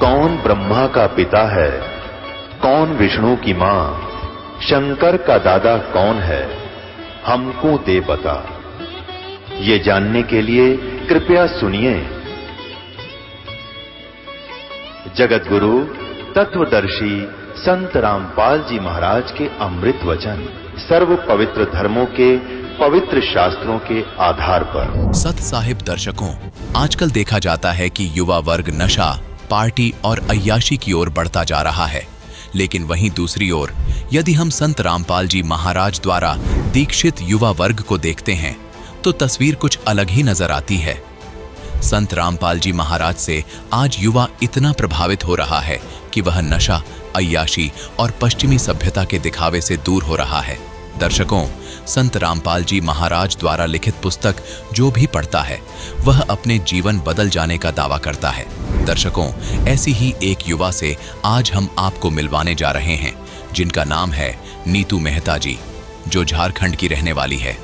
कौन ब्रह्मा का पिता है, कौन विष्णु की मां, शंकर का दादा कौन है, हमको दे बता। ये जानने के लिए कृपया सुनिए। जगत गुरु तत्वदर्शी संत रामपाल जी महाराज के अमृत वचन सर्व पवित्र धर्मों के पवित्र शास्त्रों के आधार पर। सत साहिब दर्शकों, आजकल देखा जाता है कि युवा वर्ग नशा, पार्टी और अय्याशी की ओर बढ़ता जा रहा है। लेकिन वहीं दूसरी ओर यदि हम संत रामपाल जी महाराज द्वारा दीक्षित युवा वर्ग को देखते हैं तो तस्वीर कुछ अलग ही नजर आती है। संत रामपाल जी महाराज से आज युवा इतना प्रभावित हो रहा है कि वह नशा, अय्याशी और पश्चिमी सभ्यता के दिखावे से दूर हो रहा है। दर्शकों, संत रामपाल जी महाराज द्वारा लिखित पुस्तक जो भी पढ़ता है वह अपने जीवन बदल जाने का दावा करता है। दर्शकों, ऐसी ही एक युवा से आज हम आपको मिलवाने जा रहे हैं, जिनका नाम है नीतू मेहता जी, जो झारखंड की रहने वाली है।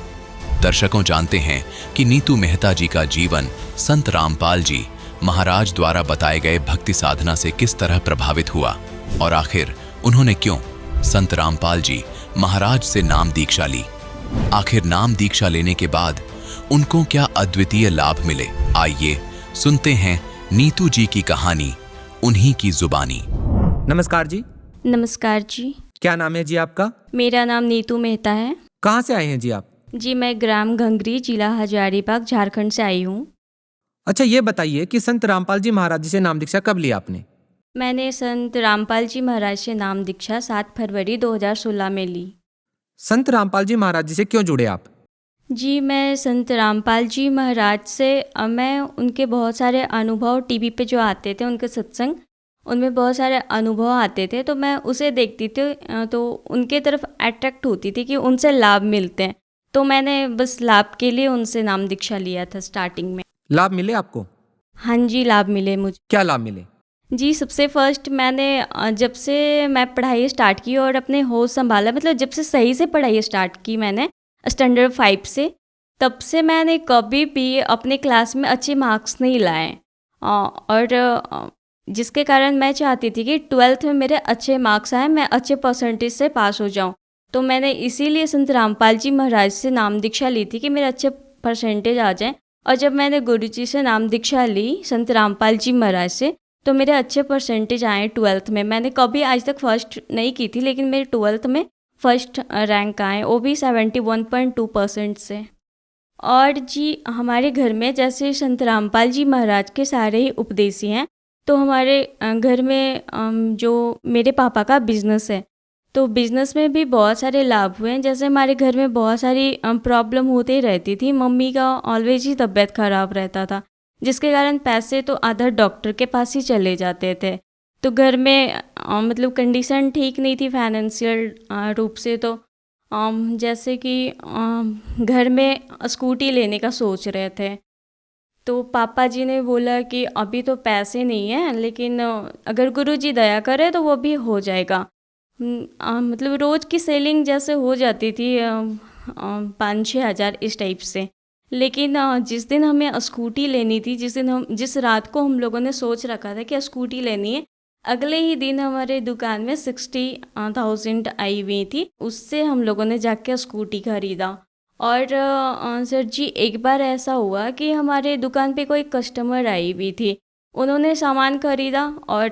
दर्शकों, जानते हैं कि नीतू मेहता जी का जीवन संत रामपाल जी महाराज द्वारा बताए गए भक्ति साधना से किस तरह प्रभावित हुआ और आखिर उन्होंने क्यों संत रामपाल जी महाराज से नाम दीक्षा ली। आखिर नाम दीक्षा लेने के बाद उनको क्या अद्वितीय लाभ मिले, आइए सुनते हैं नीतू जी की कहानी, उन्हीं की जुबानी। नमस्कार जी। नमस्कार जी। क्या नाम है जी आपका? मेरा नाम नीतू मेहता है। कहाँ से आए हैं जी आप? जी, मैं ग्राम घंगरी, जिला हजारीबाग, झारखंड से आई हूँ। अच्छा, ये बताइए कि संत रामपाल जी महाराज जी से नाम दीक्षा कब ली आपने? मैंने संत रामपाल जी महाराज से नाम दीक्षा 7 फरवरी 2016 में ली। संत रामपाल जी महाराज जी से क्यों जुड़े आप? जी, मैं संत रामपाल जी महाराज से मैं उनके बहुत सारे अनुभव टीवी पे जो आते थे, उनके सत्संग, उनमें बहुत सारे अनुभव आते थे, तो मैं उसे देखती थी तो उनके तरफ अट्रैक्ट होती थी कि उनसे लाभ मिलते हैं। तो मैंने बस लाभ के लिए उनसे नाम दीक्षा लिया था स्टार्टिंग में। लाभ मिले आपको? हाँ जी, लाभ मिले मुझे। क्या लाभ मिले? जी, सबसे फर्स्ट मैंने जब से मैं पढ़ाई स्टार्ट की और अपने होश संभाला, मतलब जब से सही से पढ़ाई स्टार्ट की मैंने स्टैंडर्ड 5 से, तब से मैंने कभी भी अपने क्लास में अच्छे मार्क्स नहीं लाए। और जिसके कारण मैं चाहती थी कि 12th में मेरे अच्छे मार्क्स आए, मैं अच्छे परसेंटेज से पास हो जाऊं। तो मैंने इसीलिए संत रामपाल जी महाराज से नाम दीक्षा ली थी कि मेरे अच्छे परसेंटेज आ जाएं। और जब मैंने गुरु जी से नाम दीक्षा ली संत रामपाल जी महाराज से, तो मेरे अच्छे परसेंटेज आए 12th में। मैंने कभी आज तक फर्स्ट नहीं की थी, लेकिन मेरे 12th में फर्स्ट रैंक आए, वो भी 71.2% से। और जी, हमारे घर में जैसे संत रामपाल जी महाराज के सारे ही उपदेशी हैं, तो हमारे घर में जो मेरे पापा का बिजनेस है, तो बिज़नेस में भी बहुत सारे लाभ हुए हैं। जैसे हमारे घर में बहुत सारी प्रॉब्लम होती रहती थी। मम्मी का ऑलवेज ही तबीयत ख़राब रहता था, जिसके कारण पैसे तो आधा डॉक्टर के पास ही चले जाते थे। तो घर में मतलब कंडीशन ठीक नहीं थी फाइनेंशियल रूप से। तो जैसे कि घर में स्कूटी लेने का सोच रहे थे, तो पापा जी ने बोला कि अभी तो पैसे नहीं हैं, लेकिन अगर गुरुजी दया करे तो वो भी हो जाएगा। मतलब रोज़ की सेलिंग जैसे हो जाती थी 5-6 हज़ार इस टाइप से। लेकिन जिस दिन हमें स्कूटी लेनी थी, जिस रात को हम लोगों ने सोच रखा था कि स्कूटी लेनी है, अगले ही दिन हमारे दुकान में 60,000 आई हुई थी। उससे हम लोगों ने जाके स्कूटी खरीदा। और सर जी, एक बार ऐसा हुआ कि हमारे दुकान पे कोई कस्टमर आई हुई थी, उन्होंने सामान खरीदा और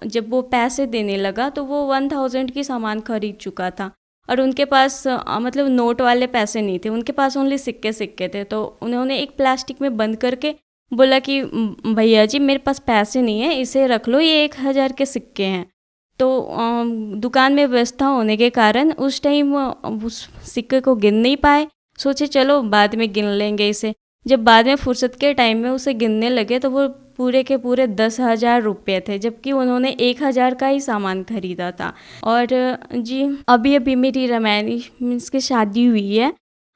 जब वो पैसे देने लगा तो वो 1000 की सामान खरीद चुका था और उनके पास मतलब नोट वाले पैसे नहीं थे, उनके पास ओनली सिक्के थे। तो उन्होंने एक प्लास्टिक में बंद करके बोला कि भैया जी, मेरे पास पैसे नहीं है, इसे रख लो, ये 1000 के सिक्के हैं। तो दुकान में व्यवस्था होने के कारण उस टाइम उस सिक्के को गिन नहीं पाए, सोचे चलो बाद में गिन लेंगे इसे। जब बाद में फुर्सत के टाइम में उसे गिनने लगे तो वो पूरे के पूरे 10,000 रुपये थे, जबकि उन्होंने 1,000 का ही सामान खरीदा था। और जी, अभी मेरी रमैनी मीन्स की शादी हुई है,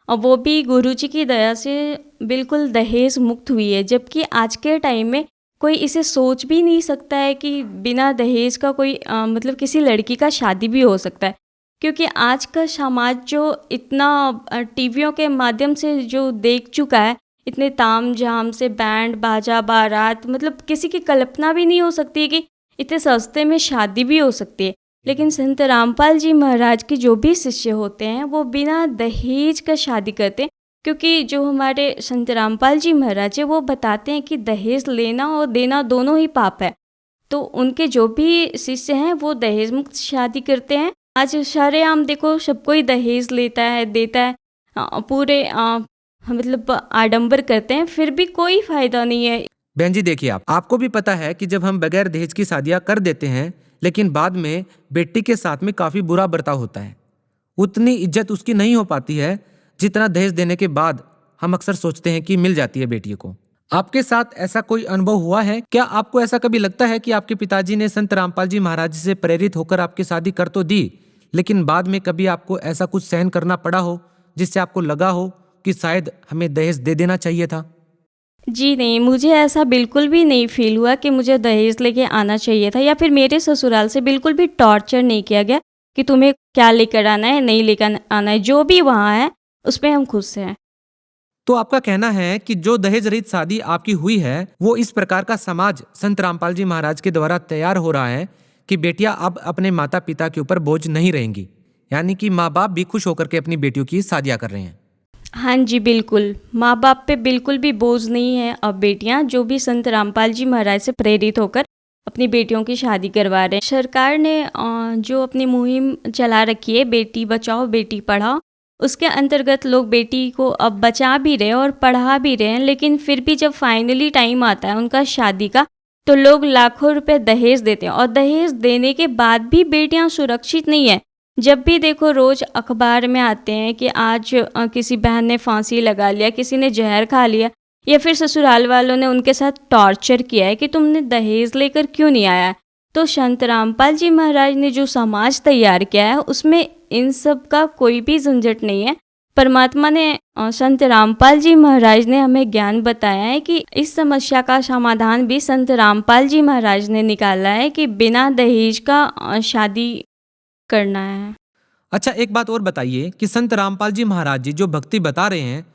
और वो भी गुरुजी की दया से बिल्कुल दहेज मुक्त हुई है। जबकि आज के टाइम में कोई इसे सोच भी नहीं सकता है कि बिना दहेज का कोई मतलब किसी लड़की का शादी भी हो सकता है। क्योंकि आज का समाज जो इतना टीवियों के माध्यम से जो देख चुका है, इतने ताम झाम से बैंड बाजा बारात, मतलब किसी की कल्पना भी नहीं हो सकती कि इतने सस्ते में शादी भी हो सकती है। लेकिन संत रामपाल जी महाराज के जो भी शिष्य होते हैं वो बिना दहेज का शादी करते हैं, क्योंकि जो हमारे संत रामपाल जी महाराज है वो बताते हैं कि दहेज लेना और देना दोनों ही पाप है। तो उनके जो भी शिष्य हैं वो दहेज मुक्त शादी करते हैं। आज शारेआम देखो सब कोई दहेज लेता है, देता है, पूरे मतलब आडंबर करते हैं, फिर भी कोई फायदा नहीं है। बहन जी देखिए, आपको भी पता है कि जब हम बगैर दहेज की शादियां कर देते हैं लेकिन बाद में बेटी के साथ में काफी बुरा बर्ताव होता है, उतनी इज्जत उसकी नहीं हो पाती है जितना दहेज देने के बाद हम अक्सर सोचते हैं कि मिल जाती है बेटियों को। आपके साथ ऐसा कोई अनुभव हुआ है क्या? आपको ऐसा कभी लगता है कि आपके पिताजी ने संत रामपाल जी महाराज से प्रेरित होकर आपकी शादी कर तो दी, लेकिन बाद में कभी आपको ऐसा कुछ सहन करना पड़ा हो जिससे आपको लगा हो कि शायद हमें दहेज दे देना चाहिए था? जी नहीं, मुझे ऐसा बिल्कुल भी नहीं फील हुआ कि मुझे दहेज लेके आना चाहिए था, या फिर मेरे ससुराल से बिल्कुल भी टॉर्चर नहीं किया गया कि तुम्हें क्या लेकर आना है, नहीं लेकर आना है। जो भी वहाँ है उस पर हम खुश हैं। तो आपका कहना है कि जो दहेज रहित शादी आपकी हुई है वो इस प्रकार का समाज संत रामपाल जी महाराज के द्वारा तैयार हो रहा है कि बेटियां अब अपने माता पिता के ऊपर बोझ नहीं रहेंगी, यानी कि माँ बाप भी खुश होकर के अपनी बेटियों की शादियां कर रहे हैं। हाँ जी बिल्कुल, माँ बाप पे बिल्कुल भी बोझ नहीं है। अब बेटियाँ जो भी संत रामपाल जी महाराज से प्रेरित होकर अपनी बेटियों की शादी करवा रहे हैं। सरकार ने जो अपनी मुहिम चला रखी है बेटी बचाओ बेटी पढ़ाओ, उसके अंतर्गत लोग बेटी को अब बचा भी रहे हैं और पढ़ा भी रहे हैं। लेकिन फिर भी जब फाइनली टाइम आता है उनका शादी का, तो लोग लाखों रुपए दहेज देते हैं, और दहेज देने के बाद भी बेटियां सुरक्षित नहीं है। जब भी देखो रोज अखबार में आते हैं कि आज किसी बहन ने फांसी लगा लिया, किसी ने जहर खा लिया, या फिर ससुराल वालों ने उनके साथ टॉर्चर किया है कि तुमने दहेज लेकर क्यों नहीं आया। तो संत रामपाल जी महाराज ने जो समाज तैयार किया है उसमें इन सब का कोई भी झंझट नहीं है। परमात्मा ने संत रामपाल जी महाराज ने हमें ज्ञान बताया है कि इस समस्या का समाधान भी संत रामपाल जी महाराज ने निकाला है कि बिना दहेज का शादी करना है। अच्छा, एक बात और बताइए कि संत रामपाल जी महाराज जी जो भक्ति बता रहे हैं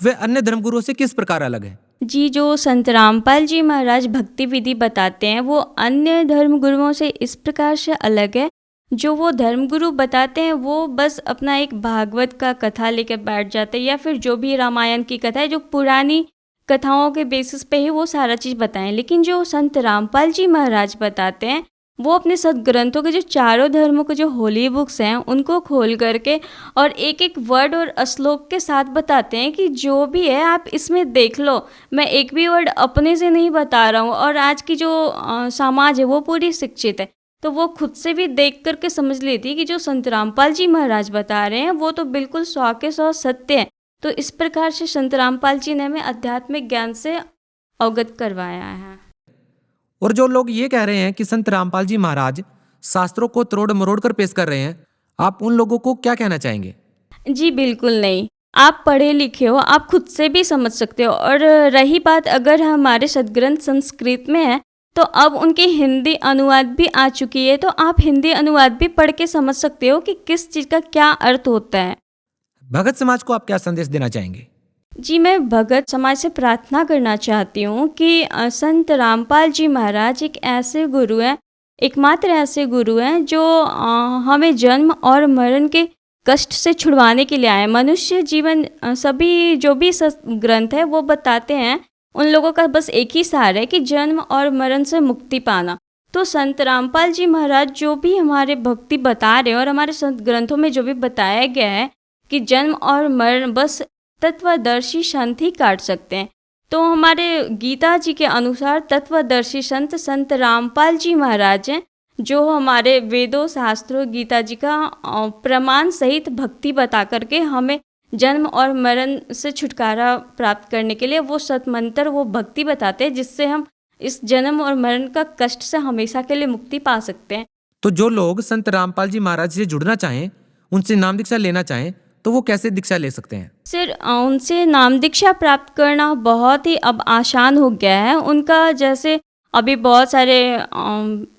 वे अन्य धर्मगुरुओं से किस प्रकार अलग है? जी, जो संत रामपाल जी महाराज भक्ति विधि बताते हैं वो अन्य धर्मगुरुओं से इस प्रकार से अलग है। जो वो धर्मगुरु बताते हैं वो बस अपना एक भागवत का कथा लेकर बैठ जाते हैं, या फिर जो भी रामायण की कथा है, जो पुरानी कथाओं के बेसिस पे ही वो सारा चीज़ बताएं। लेकिन जो संत रामपाल जी महाराज बताते हैं वो अपने सदग्रंथों के जो चारों धर्मों के जो होली बुक्स हैं उनको खोल करके और एक एक वर्ड और श्लोक के साथ बताते हैं कि जो भी है आप इसमें देख लो, मैं एक भी वर्ड अपने से नहीं बता रहा हूँ। और आज की जो समाज है वो पूरी शिक्षित है, तो वो खुद से भी देख करके समझ लेती है कि जो संत रामपाल जी महाराज बता रहे हैं वो तो बिल्कुल 100 के 100 सत्य है। तो इस प्रकार से संत रामपाल जी ने हमें आध्यात्मिक ज्ञान से अवगत करवाया है। और जो लोग ये कह रहे हैं कि संत रामपाल जी महाराज शास्त्रों को तोड़ मरोड़ कर पेश कर रहे हैं, आप उन लोगों को क्या कहना चाहेंगे? जी बिल्कुल नहीं, आप पढ़े लिखे हो, आप खुद से भी समझ सकते हो। और रही बात अगर हमारे सदग्रंथ संस्कृत में है तो अब उनकी हिंदी अनुवाद भी आ चुकी है, तो आप हिंदी अनुवाद भी पढ़ के समझ सकते हो कि किस चीज़ का क्या अर्थ होता है। भगत समाज को आप क्या संदेश देना चाहेंगे? जी, मैं भगत समाज से प्रार्थना करना चाहती हूँ कि संत रामपाल जी महाराज एक ऐसे गुरु हैं, एकमात्र ऐसे गुरु हैं जो हमें जन्म और मरण के कष्ट से छुड़वाने के लिए आए। मनुष्य जीवन सभी जो भी ग्रंथ है वो बताते हैं उन लोगों का बस एक ही सार है कि जन्म और मरण से मुक्ति पाना। तो संत रामपाल जी महाराज जो भी हमारे भक्ति बता रहे हैं और हमारे संत ग्रंथों में जो भी बताया गया है कि जन्म और मरण बस तत्वदर्शी संत ही काट सकते हैं, तो हमारे गीता जी के अनुसार तत्वदर्शी संत संत रामपाल जी महाराज हैं, जो हमारे वेदों शास्त्रों गीता जी का प्रमाण सहित भक्ति बता करके हमें जन्म और मरण से छुटकारा प्राप्त करने के लिए वो सतमंत्र वो भक्ति बताते हैं, जिससे हम इस जन्म और मरण का कष्ट से हमेशा के लिए मुक्ति पा सकते हैं। तो जो लोग संत रामपाल जी महाराज से जुड़ना चाहें, उनसे नाम दीक्षा लेना चाहें, तो वो कैसे दीक्षा ले सकते हैं? सर, उनसे नाम दीक्षा प्राप्त करना बहुत ही अब आसान हो गया है। उनका जैसे अभी बहुत सारे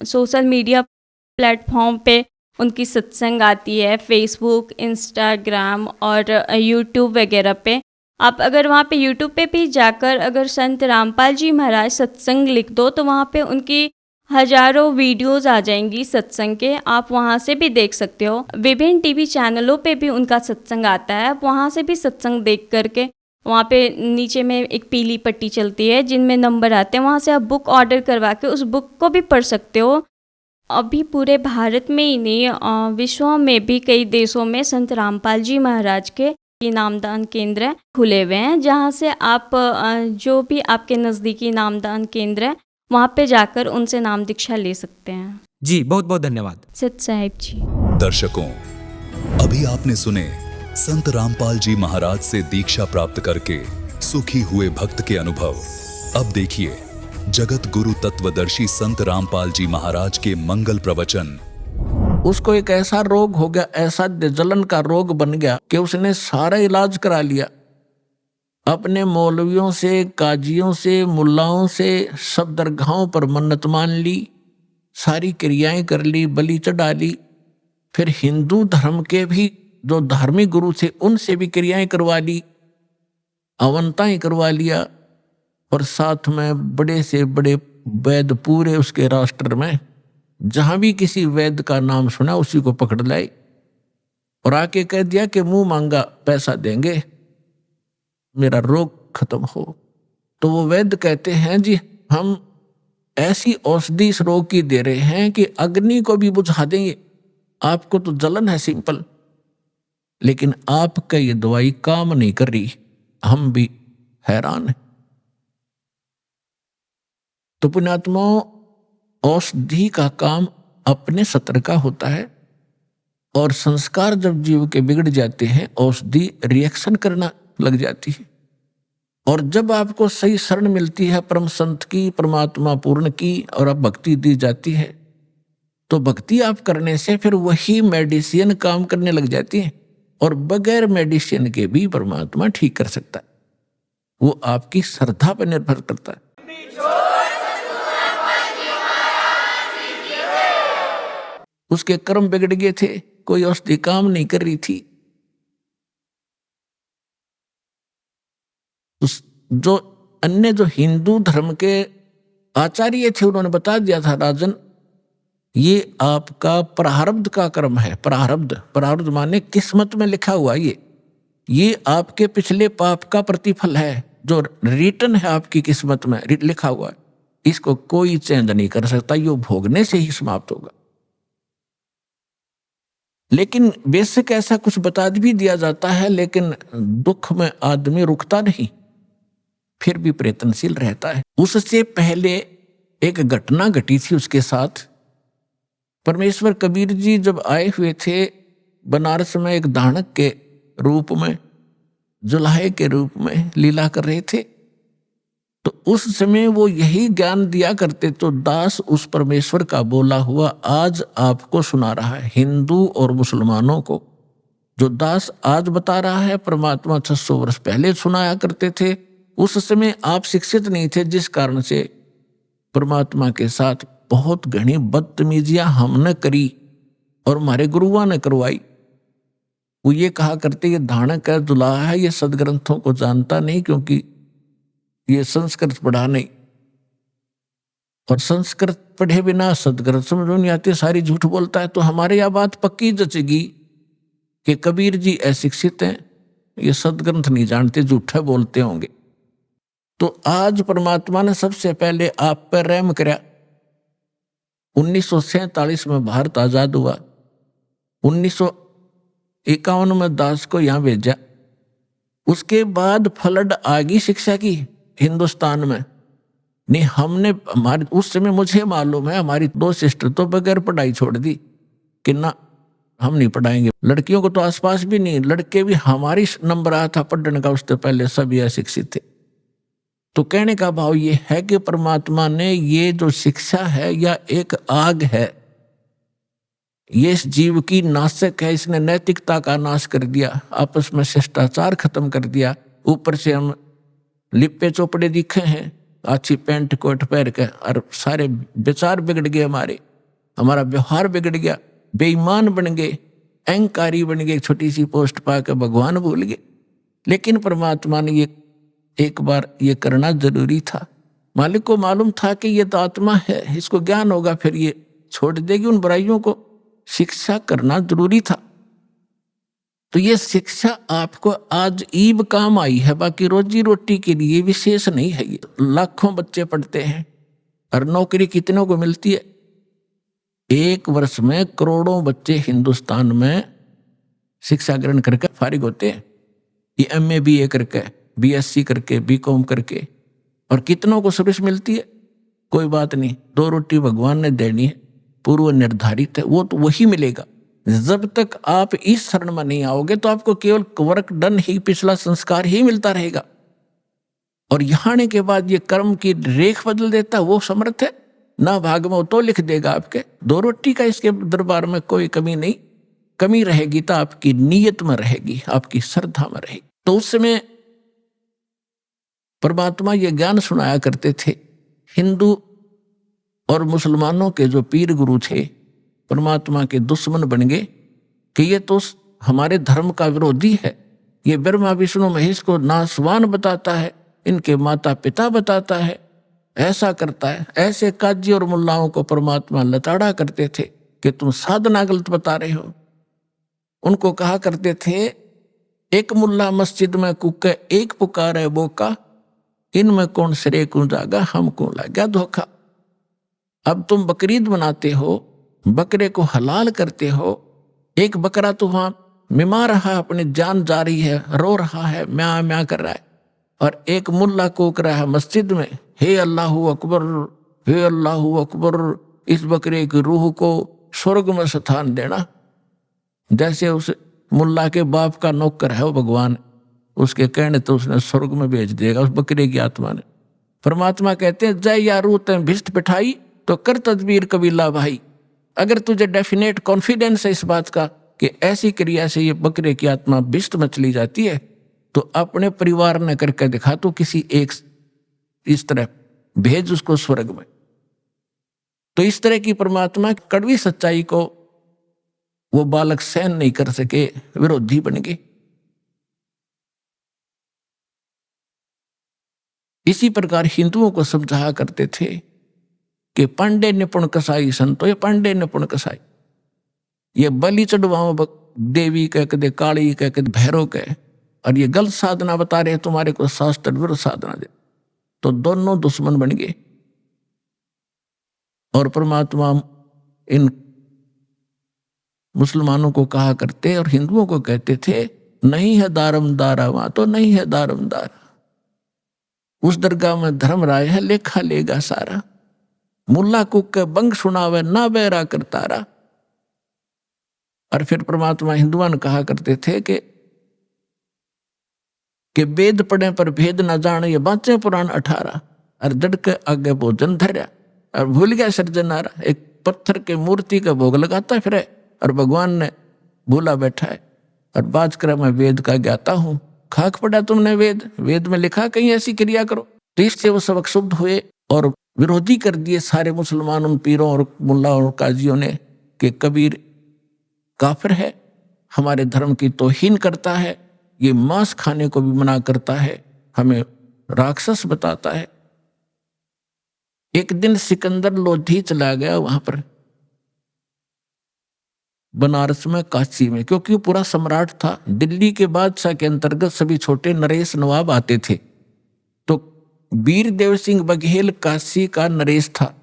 सोशल मीडिया प्लेटफॉर्म पे उनकी सत्संग आती है, फेसबुक, इंस्टाग्राम और यूट्यूब वगैरह पे। आप अगर वहाँ पे यूट्यूब पे भी जाकर अगर संत रामपाल जी महाराज सत्संग लिख दो तो वहाँ पे उनकी हजारों वीडियोस आ जाएंगी सत्संग के, आप वहाँ से भी देख सकते हो। विभिन्न टीवी चैनलों पे भी उनका सत्संग आता है, आप वहाँ से भी सत्संग देख करके, वहाँ पे नीचे में एक पीली पट्टी चलती है जिनमें नंबर आते हैं, वहाँ से आप बुक ऑर्डर करवा के उस बुक को भी पढ़ सकते हो। अभी पूरे भारत में ही नहीं, विश्व में भी कई देशों में संत रामपाल जी महाराज के नामदान केंद्र खुले हुए हैं, जहाँ से आप जो भी आपके नज़दीकी नामदान केंद्र है वहाँ पे जाकर उनसे नाम दीक्षा ले सकते हैं। जी बहुत बहुत धन्यवाद। सत साहिब जी। दर्शकों, अभी आपने सुने संत रामपाल जी महाराज से दीक्षा प्राप्त करके सुखी हुए भक्त के अनुभव। अब देखिए जगत गुरु तत्वदर्शी संत रामपाल जी महाराज के मंगल प्रवचन। उसको एक ऐसा रोग हो गया, ऐसा जलन का रोग बन गया कि उसने सारा इलाज करा लिया, अपने मौलवियों से, काजियों से, मुल्लाओं से, सब दरगाहों पर मन्नत मान ली, सारी क्रियाएं कर ली, बलि चढ़ा ली। फिर हिंदू धर्म के भी जो धार्मिक गुरु थे उनसे भी क्रियाएं करवा ली, अवंताएं करवा लिया, और साथ में बड़े से बड़े वैद्य पूरे उसके राष्ट्र में जहां भी किसी वैद्य का नाम सुना उसी को पकड़ लाए और आके कह दिया कि मुंह मांगा पैसा देंगे, मेरा रोग खत्म हो। तो वो वैद्य कहते हैं जी हम ऐसी औषधि इस रोग की दे रहे हैं कि अग्नि को भी बुझा देंगे, आपको तो जलन है सिंपल, लेकिन आपका ये दवाई काम नहीं कर रही, हम भी हैरान हैं। तो पुण्यात्माओं, औषधि का काम अपने सत्र का होता है, और संस्कार जब जीव के बिगड़ जाते हैं औषधि रिएक्शन करना लग जाती है। और जब आपको सही शरण मिलती है परम संत की, परमात्मा पूर्ण की, और अब भक्ति दी जाती है, तो भक्ति आप करने से फिर वही मेडिसिन काम करने लग जाती है, और बगैर मेडिसिन के भी परमात्मा ठीक कर सकता है। वो आपकी श्रद्धा पर निर्भर करता है। उसके कर्म बिगड़ गए थे, कोई औषधि काम नहीं कर रही थी। जो अन्य जो हिंदू धर्म के आचार्य थे उन्होंने बता दिया था, राजन ये आपका प्रारब्ध का कर्म है। प्रारब्ध माने किस्मत में लिखा हुआ, ये आपके पिछले पाप का प्रतिफल है, जो रिटर्न है आपकी किस्मत में लिखा हुआ, इसको कोई चेंज नहीं कर सकता, ये भोगने से ही समाप्त होगा। लेकिन बेशक ऐसा कुछ बता भी दिया जाता है, लेकिन दुख में आदमी रुकता नहीं, फिर भी प्रयत्नशील रहता है। उससे पहले एक घटना घटी थी उसके साथ। परमेश्वर कबीर जी जब आए हुए थे बनारस में, एक दानक के रूप में, जुलाहे के रूप में लीला कर रहे थे, तो उस समय वो यही ज्ञान दिया करते। तो दास उस परमेश्वर का बोला हुआ आज आपको सुना रहा है, हिंदू और मुसलमानों को। जो दास आज बता रहा है परमात्मा 600 वर्ष पहले सुनाया करते थे। उस समय आप शिक्षित नहीं थे, जिस कारण से परमात्मा के साथ बहुत घनी बदतमीजियां हमने करी और हमारे गुरुओं ने करवाई। वो ये कहा करते ये धानक है, दुल्हा है, ये सदग्रंथों को जानता नहीं, क्योंकि ये संस्कृत पढ़ा नहीं, और संस्कृत पढ़े बिना सदग्रंथ समझ नहीं आते, सारी झूठ बोलता है। तो हमारे यह बात पक्की जचेगी कि कबीर जी अशिक्षित हैं, ये सदग्रंथ नहीं जानते, झूठे बोलते होंगे। तो आज परमात्मा ने सबसे पहले आप पर रहम कराया। 1947 में भारत आजाद हुआ, 1951 में दास को यहां भेजा। उसके बाद फ्लड आ गई शिक्षा की हिंदुस्तान में। नहीं, हमने हमारे उस समय मुझे मालूम है हमारी 2 सिस्टर तो बगैर पढ़ाई छोड़ दी कि ना हम नहीं पढ़ाएंगे। लड़कियों को तो आसपास भी नहीं, लड़के भी हमारी नंबर आया था पढ़ने का, उससे पहले सभी अशिक्षित थे। तो कहने का भाव ये है कि परमात्मा ने ये जो शिक्षा है या एक आग है, ये इस जीव की नाशक है। इसने नैतिकता का नाश कर दिया, आपस में शिष्टाचार खत्म कर दिया। ऊपर से हम लिपे चोपड़े दिखे हैं, अच्छी पैंट कोट पहन के, और सारे विचार बिगड़ गए, हमारा व्यवहार बिगड़ गया, बेईमान बन गए, अहंकारी बन गए, छोटी सी पोस्ट पाकर भगवान भूल गए। लेकिन परमात्मा ने ये एक बार ये करना जरूरी था मालिक को मालूम था कि ये तो आत्मा है, इसको ज्ञान होगा, फिर ये छोड़ देगी। उन बुराइयों को शिक्षा करना जरूरी था। तो ये शिक्षा आपको आज ईब काम आई है, बाकी रोजी रोटी के लिए विशेष नहीं है। ये लाखों बच्चे पढ़ते हैं और नौकरी कितनों को मिलती है? एक वर्ष में करोड़ों बच्चे हिंदुस्तान में शिक्षा ग्रहण करके फारिग होते हैं। ये MA BA करके, BSc करके, BCom करके, और कितनों को सर्विस मिलती है? कोई बात नहीं, 2 रोटी भगवान ने देनी है, पूर्व निर्धारित है, वो तो वही मिलेगा। जब तक आप इस शरण में नहीं आओगे तो आपको केवल वर्क डन ही, पिछला संस्कार ही मिलता रहेगा। और यहाँ आने के बाद ये कर्म की रेख बदल देता, वो समर्थ है ना। भाग में तो लिख देगा आपके 2 रोटी का, इसके दरबार में कोई कमी नहीं। कमी रहेगी तो आपकी नीयत में रहेगी, आपकी श्रद्धा में रहेगी। तो उस समय परमात्मा ये ज्ञान सुनाया करते थे। हिंदू और मुसलमानों के जो पीर गुरु थे परमात्मा के दुश्मन बन गए कि ये तो हमारे धर्म का विरोधी है, ये ब्रह्मा विष्णु महेश को नासवान बताता है, इनके माता पिता बताता है, ऐसा करता है। ऐसे काजी और मुल्लाओं को परमात्मा लताड़ा करते थे कि तुम साधना गलत बता रहे हो। उनको कहा करते थे, एक मुल्ला मस्जिद में कुके, एक पुकारे बोका, इनमें कौन सिरे को जागा, हमको लगा धोखा। अब तुम बकरीद बनाते हो, बकरे को हलाल करते हो, एक बकरा तो वहां मिमा रहा है, अपनी जान जा रही है, रो रहा है, म्या म्या कर रहा है, और एक मुल्ला कूक रहा है मस्जिद में, हे अल्लाहू अकबर, हे अल्लाहू अकबर, इस बकरे की रूह को स्वर्ग में स्थान देना। जैसे उस मुल्ला के बाप का नौकर है वो भगवान, उसके कहने तो उसने स्वर्ग में भेज देगा उस बकरे की आत्मा ने। परमात्मा कहते हैं, जय यारू तैं भिष्ट पिठाई तो कर तदबीर कबीला भाई। अगर तुझे डेफिनेट कॉन्फिडेंस है इस बात का कि ऐसी क्रिया से ये बकरे की आत्मा भिष्ट में चली जाती है, तो अपने परिवार ने करके दिखा, तो किसी एक इस तरह भेज उसको स्वर्ग में। तो इस तरह की परमात्मा की कड़वी सच्चाई को वो बालक सहन नहीं कर सके, विरोधी बन गए। इसी प्रकार हिंदुओं को समझाया करते थे कि पांडे निपुण कसाई संतो, ये पांडे निपुण कसाई, ये बलि चढ़वाओ देवी कह के, काली कह के, भैरव कह, और ये गलत साधना बता रहे तुम्हारे को, शास्त्र विरुद्ध साधना दे। तो दोनों दुश्मन बन गए। और परमात्मा इन मुसलमानों को कहा करते और हिंदुओं को कहते थे, नहीं है दारमदारा, वहां तो नहीं है दारमदारा, उस दरगाह में धर्म राय है, लेखा लेगा सारा, मुल्ला कुक के बंग सुनावे ना बैरा करतारा। और फिर परमात्मा हिंदुआन कहा करते थे कि वेद पढ़े पर भेद न जाने, ये बाँचे पुराण 18, और जड़ के आगे भोजन धर्या, और भूल गया सर्जनारा। एक पत्थर के मूर्ति का भोग लगाता फिर, और भगवान ने भूला बैठा है, और बात कर मैं वेद का ज्ञाता हूं। खाक पड़ा तुमने वेद, वेद में लिखा कहीं ऐसी क्रिया करो। तो इससे वो सबक शुद्ध हुए और विरोधी कर दिए सारे मुसलमान उन पीरों और मुल्ला और काजियों ने कि कबीर काफिर है, हमारे धर्म की तौहीन करता है, ये मांस खाने को भी मना करता है, हमें राक्षस बताता है। एक दिन सिकंदर लोधी चला गया वहां पर बनारस में, काशी में, क्योंकि वो पूरा सम्राट था। दिल्ली के बादशाह के अंतर्गत सभी छोटे नरेश नवाब आते थे। तो वीर देव सिंह बघेल काशी का नरेश था।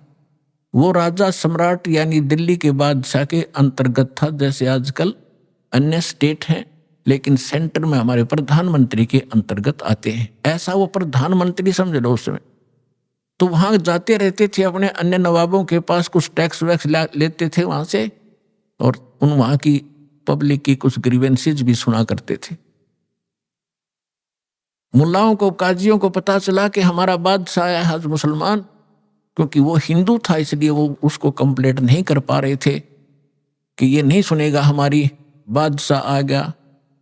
वो राजा सम्राट यानी दिल्ली के बादशाह के अंतर्गत था, जैसे आजकल अन्य स्टेट हैं, लेकिन सेंटर में हमारे प्रधानमंत्री के अंतर्गत आते हैं। ऐसा वो प्रधानमंत्री समझ लो उस समय। तो वहां जाते रहते थे, अपने अन्य नवाबों के पास कुछ टैक्स वैक्स लेते थे वहां से, और उन वहां की पब्लिक की कुछ ग्रीवेंसेज भी सुना करते थे। मुल्लाओं को, काजियों को पता चला कि हमारा बादशाह आया है आज मुसलमान, क्योंकि वो हिंदू था इसलिए वो उसको कंप्लेंट नहीं कर पा रहे थे कि ये नहीं सुनेगा हमारी, बादशाह आ गया।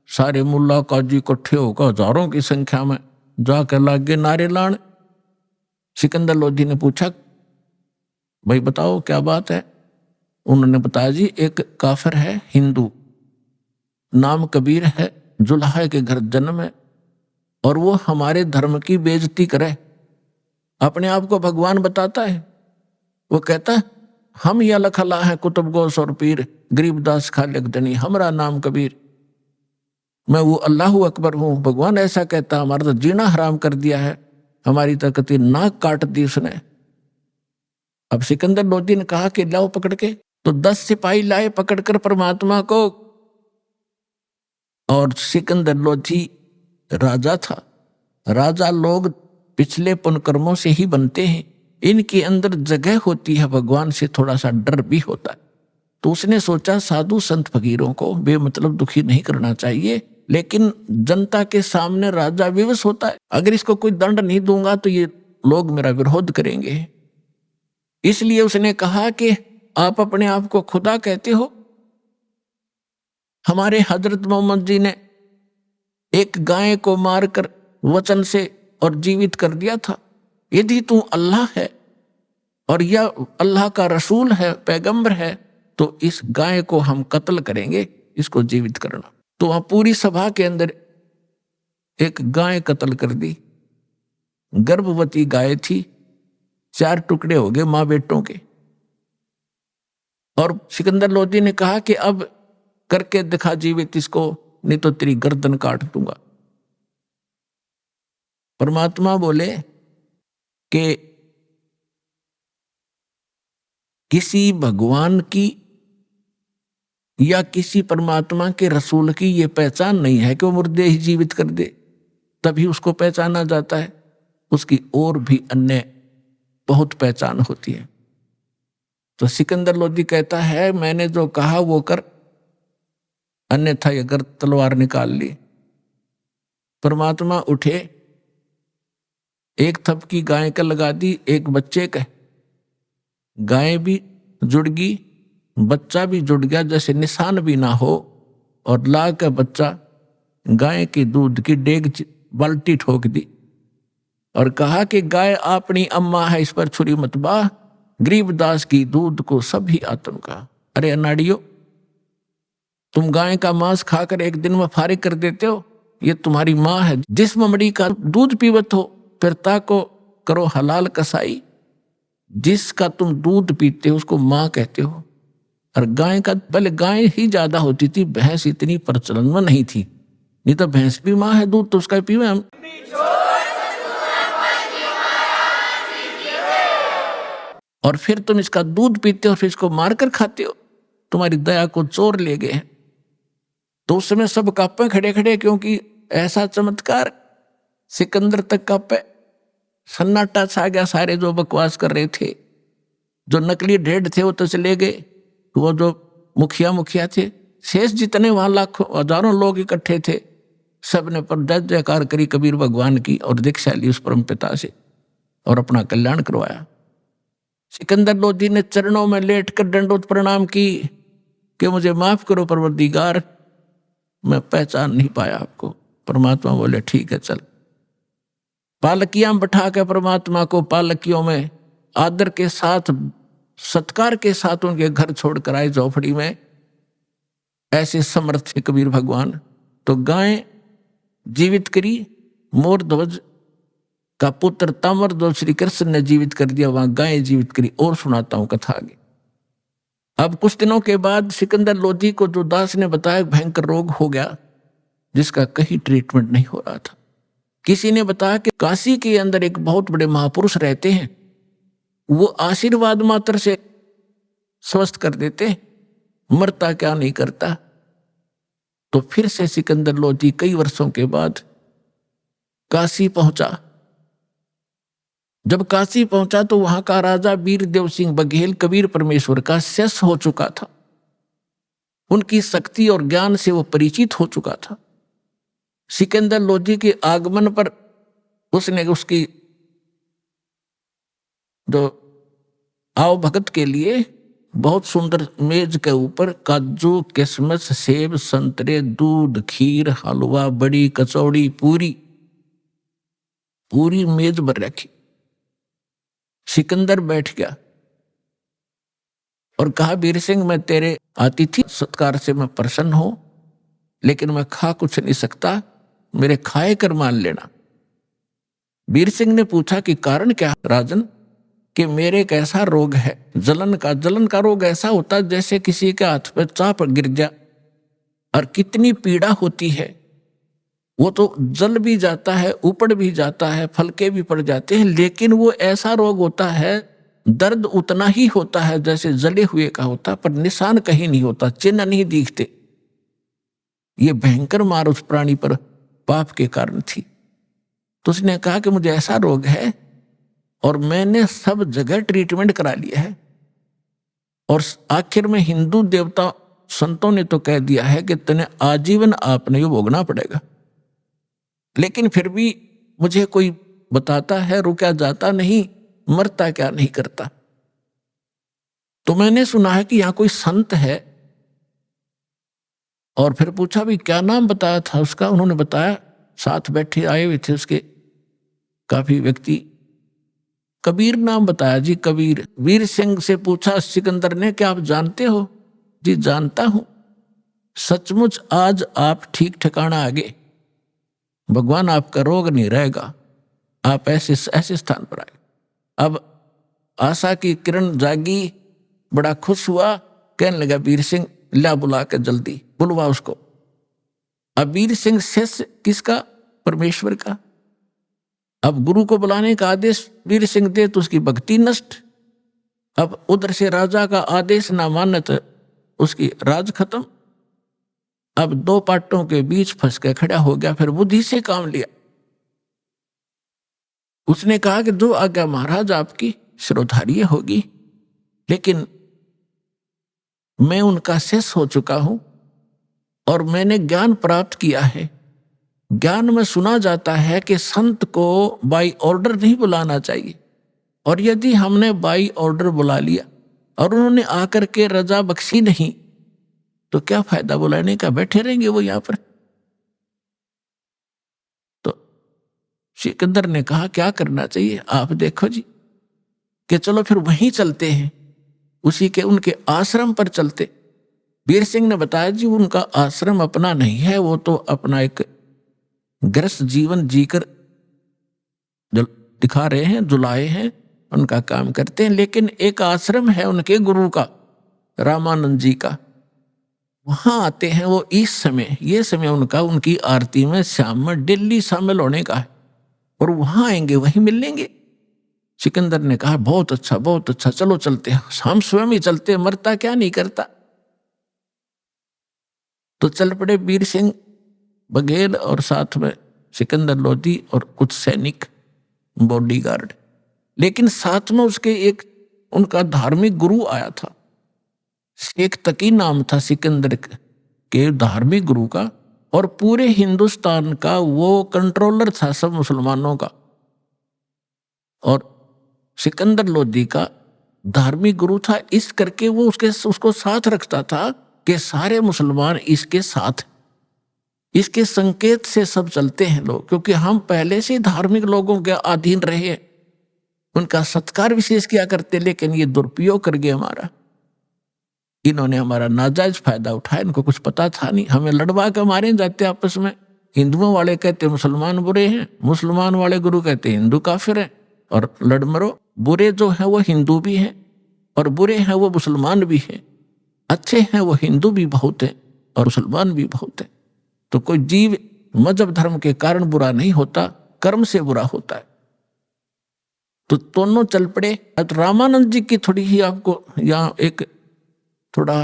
सारे मुल्ला काजी इकट्ठे होकर हजारों की संख्या में जाकर लागे नारे लान। सिकंदर लोधी ने पूछा, भाई बताओ क्या बात है? उन्होंने बताया, जी एक काफिर है हिंदू, नाम कबीर है, जुल्हा के घर जन्म है, और वो हमारे धर्म की बेइज्जती करे, अपने आप को भगवान बताता है। वो कहता है हम या लखला है कुतुब गोस और पीर, गरीबदास खालिक धनी हमरा नाम कबीर। मैं वो अल्लाह अकबर हूँ। भगवान ऐसा कहता, हमारा तो जीना हराम कर दिया है, हमारी तकत नाक काट दी उसने। अब सिकंदर लोधी ने कहा कि लाओ पकड़ के, तो 10 सिपाही लाए पकड़कर परमात्मा को। और सिकंदर लोधी राजा था। राजा लोग पिछले पुण्यकर्मों से ही बनते हैं, इनके अंदर जगह होती है, भगवान से थोड़ा सा डर भी होता है। तो उसने सोचा साधु संत फकीरों को बेमतलब दुखी नहीं करना चाहिए, लेकिन जनता के सामने राजा विवश होता है, अगर इसको कोई दंड नहीं दूंगा तो ये लोग मेरा विरोध करेंगे। इसलिए उसने कहा कि आप अपने आप को खुदा कहते हो। हमारे हजरत मोहम्मद जी ने एक गाय को मारकर वचन से और जीवित कर दिया था। यदि तू अल्लाह है और यह अल्लाह का रसूल है, पैगंबर है, तो इस गाय को हम कत्ल करेंगे, इसको जीवित करना। तो वहां पूरी सभा के अंदर एक गाय कत्ल कर दी। गर्भवती गाय थी, 4 टुकड़े हो गए मां बेटों के। और सिकंदर लोधी ने कहा कि अब करके दिखा जीवित इसको, नहीं तो तेरी गर्दन काट दूंगा। परमात्मा बोले कि किसी भगवान की या किसी परमात्मा के रसूल की ये पहचान नहीं है कि वो मुर्दे ही जीवित कर दे, तभी उसको पहचाना जाता है। उसकी और भी अन्य बहुत पहचान होती है। तो सिकंदर लोधी कहता है मैंने जो कहा वो कर, अन्यथा अगर तलवार निकाल ली। परमात्मा उठे, एक थपकी गाय का लगा दी, एक बच्चे का। गाय भी जुड़ गई, बच्चा भी जुड़ गया, जैसे निशान भी ना हो। और ला का बच्चा गाय के दूध की डेग बाल्टी ठोक दी और कहा कि गाय अपनी अम्मा है, इस पर छुरी मत बाह, गरीबदास की दूध को सभी आत्म का। अरे अनाड़ियो, तुम गाय का मांस खाकर एक दिन में फारिग कर देते हो, ये तुम्हारी माँ है। जिस ममड़ी का दूध पीवत हो फिर ताको करो हलाल कसाई। जिसका तुम दूध पीते हो उसको माँ कहते हो। और गाय का, पहले गाय ही ज्यादा होती थी, भैंस इतनी प्रचलन में नहीं थी, नहीं तो भैंस भी माँ है, दूध तो उसका पीवे हम। और फिर तुम इसका दूध पीते हो, फिर इसको मारकर खाते हो, तुम्हारी दया को चोर ले गए हैं। तो उस समय सब कांपे खड़े खड़े, क्योंकि ऐसा चमत्कार। सिकंदर तक कांपे, सन्नाटा छा गया। सारे जो बकवास कर रहे थे, जो नकली ढेड थे वो तो चले गए, वो जो मुखिया थे, शेष जितने वहां लाखों हजारों लोग इकट्ठे थे, सबने पर जय जयकार करी कबीर भगवान की और दीक्षा ली उस परम पिता से और अपना कल्याण करवाया। सिकंदर लोधी ने चरणों में लेटकर दंडोत प्रणाम की कि मुझे माफ करो परवरदिगार, मैं पहचान नहीं पाया आपको। परमात्मा बोले ठीक है चल। पालकियां बैठा के परमात्मा को पालकियों में आदर के साथ, सत्कार के साथ उनके घर छोड़कर आए झोपड़ी में। ऐसे समर्थ थे कबीर भगवान। तो गाय जीवित करी, मोर ध्वज का पुत्र तामर जो श्री कृष्ण ने जीवित कर दिया, वहां गाय जीवित करी। और सुनाता हूं कथा आगे। अब कुछ दिनों के बाद सिकंदर लोधी को जो दास ने बताया भयंकर रोग हो गया, जिसका कहीं ट्रीटमेंट नहीं हो रहा था। किसी ने बताया कि काशी के अंदर एक बहुत बड़े महापुरुष रहते हैं, वो आशीर्वाद मात्र से स्वस्थ कर देते, मरता क्या नहीं करता। तो फिर से सिकंदर लोधी कई वर्षों के बाद काशी पहुंचा। जब काशी पहुंचा तो वहां का राजा वीरदेव सिंह बघेल कबीर परमेश्वर का शिष्य हो चुका था। उनकी शक्ति और ज्ञान से वो परिचित हो चुका था। सिकंदर लोधी के आगमन पर उसने उसकी जो आओ भगत के लिए बहुत सुंदर मेज के ऊपर काजू, किशमिश, सेब, संतरे, दूध, खीर, हलवा, बड़ी, कचौड़ी, पूरी मेज पर रखी। सिकंदर बैठ गया और कहा वीर सिंह, मैं तेरे अतिथि सत्कार से मैं प्रसन्न हूं, लेकिन मैं खा कुछ नहीं सकता, मेरे खाए कर मान लेना। वीर सिंह ने पूछा कि कारण क्या राजन, कि मेरे एक ऐसा रोग है जलन का रोग ऐसा होता है जैसे किसी के हाथ पे चाप गिर जा और कितनी पीड़ा होती है। वो तो जल भी जाता है, उपड़ भी जाता है, फलके भी पड़ जाते हैं, लेकिन वो ऐसा रोग होता है, दर्द उतना ही होता है जैसे जले हुए का होता, पर निशान कहीं नहीं होता, चिन्ह नहीं दिखते। ये भयंकर मार उस प्राणी पर पाप के कारण थी। तो उसने कहा कि मुझे ऐसा रोग है और मैंने सब जगह ट्रीटमेंट करा लिया है, और आखिर में हिंदू देवता संतों ने तो कह दिया है कि तने आजीवन आपने ये भोगना पड़ेगा, लेकिन फिर भी मुझे कोई बताता है रुका जाता नहीं, मरता क्या नहीं करता। तो मैंने सुना है कि यहां कोई संत है, और फिर पूछा भी क्या नाम बताया था उसका। उन्होंने बताया, साथ बैठे आए हुए थे उसके काफी व्यक्ति, कबीर नाम बताया जी, कबीर। वीर सिंह से पूछा सिकंदर ने कि आप जानते हो? जी जानता हूं। सचमुच आज आप ठीक ठिकाना आ गए, भगवान आपका रोग नहीं रहेगा, आप ऐसे स्थान पर आए। अब आशा की किरण जागी, बड़ा खुश हुआ, कहने लगा वीर सिंह ला बुला के जल्दी बुलवा उसको। अब वीर सिंह शिष्य किसका? परमेश्वर का। अब गुरु को बुलाने का आदेश वीर सिंह दे तो उसकी भक्ति नष्ट। अब उधर से राजा का आदेश ना माने तो उसकी राज खत्म। अब दो पाटों के बीच फंस के खड़ा हो गया, फिर बुद्धि से काम लिया। उसने कहा कि जो आज्ञा महाराज आपकी श्रोधार्य होगी, लेकिन मैं उनका शिष्य हो चुका हूं और मैंने ज्ञान प्राप्त किया है। ज्ञान में सुना जाता है कि संत को बाई ऑर्डर नहीं बुलाना चाहिए, और यदि हमने बाई ऑर्डर बुला लिया और उन्होंने आकर के रजा बख्शी नहीं तो क्या फायदा बुलाने का, बैठे रहेंगे वो यहां पर। तो सिकंदर ने कहा क्या करना चाहिए आप देखो जी, कि चलो फिर वहीं चलते हैं, उसी के उनके आश्रम पर चलते। वीर सिंह ने बताया जी उनका आश्रम अपना नहीं है, वो तो अपना एक गृहस्थ जीवन जीकर दिखा रहे हैं, जुलाए हैं, उनका काम करते हैं। लेकिन एक आश्रम है उनके गुरु का, रामानंद जी का, वहां आते हैं वो इस समय, ये समय उनका उनकी आरती में शाम में दिल्ली शामिल होने का है, और वहां आएंगे वहीं मिल लेंगे। सिकंदर ने कहा बहुत अच्छा, चलो चलते हैं, हम स्वयं ही चलते, मरता क्या नहीं करता। तो चल पड़े वीर सिंह बघेल और साथ में सिकंदर लोधी और कुछ सैनिक बॉडीगार्ड। लेकिन साथ में उसके एक उनका धार्मिक गुरु आया था, शेख तकी नाम था सिकंदर के धार्मिक गुरु का, और पूरे हिंदुस्तान का वो कंट्रोलर था सब मुसलमानों का, और सिकंदर लोधी का धार्मिक गुरु था। इस करके वो उसको साथ रखता था कि सारे मुसलमान इसके साथ, इसके संकेत से सब चलते हैं लोग, क्योंकि हम पहले से धार्मिक लोगों के अधीन रहे, उनका सत्कार विशेष किया करते, लेकिन ये दुरुपयोग कर गए हमारा। इन्होंने हमारा नाजायज फायदा उठाया, इनको कुछ पता था नहीं, हमें लड़वा के मारे जाते आपस में। हिंदुओं वाले कहते मुसलमान बुरे हैं, मुसलमान वाले गुरु कहते हिंदू काफिर हैं, और लड़ मरो। बुरे जो हैं वो हिंदू भी हैं और बुरे हैं वो मुसलमान भी हैं, अच्छे हैं वो हिंदू भी बहुत हैं और मुसलमान भी बहुत हैं। तो कोई जीव मजहब धर्म के कारण बुरा नहीं होता, कर्म से बुरा होता है। तो दोनों चल पड़े। तो रामानंद जी की थोड़ी ही आपको यहाँ एक थोड़ा